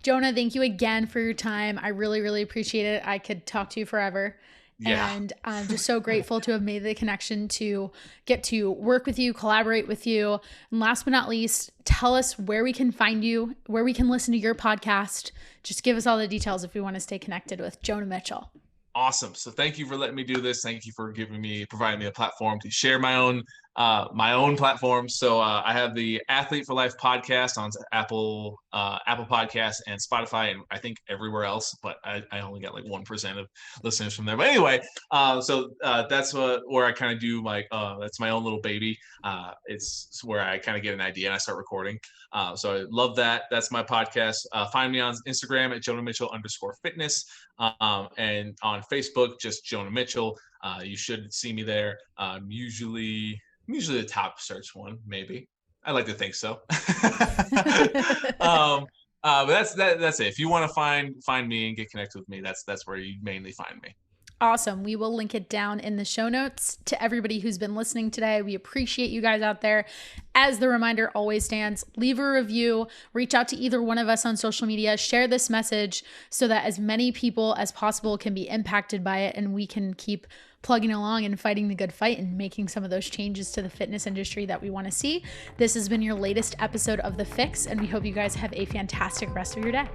S2: Jonah, thank you again for your time. I really, really appreciate it. I could talk to you forever.
S3: Yeah.
S2: And I'm just so grateful to have made the connection to get to work with you, collaborate with you. And last but not least, tell us where we can find you, where we can listen to your podcast. Just give us all the details if we want to stay connected with Jonah Mitchell.
S3: Awesome. So thank you for letting me do this. Thank you for providing me a platform to share my own platform. So I have the Athlete for Life podcast on Apple Podcasts and Spotify, and I think everywhere else, but I only got like 1% of listeners from there. But anyway, that's where I kind of do that's my own little baby. It's where I kind of get an idea and I start recording. So I love that. That's my podcast. Find me on Instagram at Jonah Mitchell _fitness. And on Facebook, just Jonah Mitchell. You should see me there. I'm usually the top search one, maybe. I like to think so. But that's it. If you want to find me and get connected with me, that's where you mainly find me.
S2: Awesome. We will link it down in the show notes. To everybody who's been listening today, we appreciate you guys out there. As the reminder always stands, leave a review, reach out to either one of us on social media, share this message so that as many people as possible can be impacted by it, and we can keep plugging along and fighting the good fight and making some of those changes to the fitness industry that we want to see. This has been your latest episode of The Fix, and we hope you guys have a fantastic rest of your day.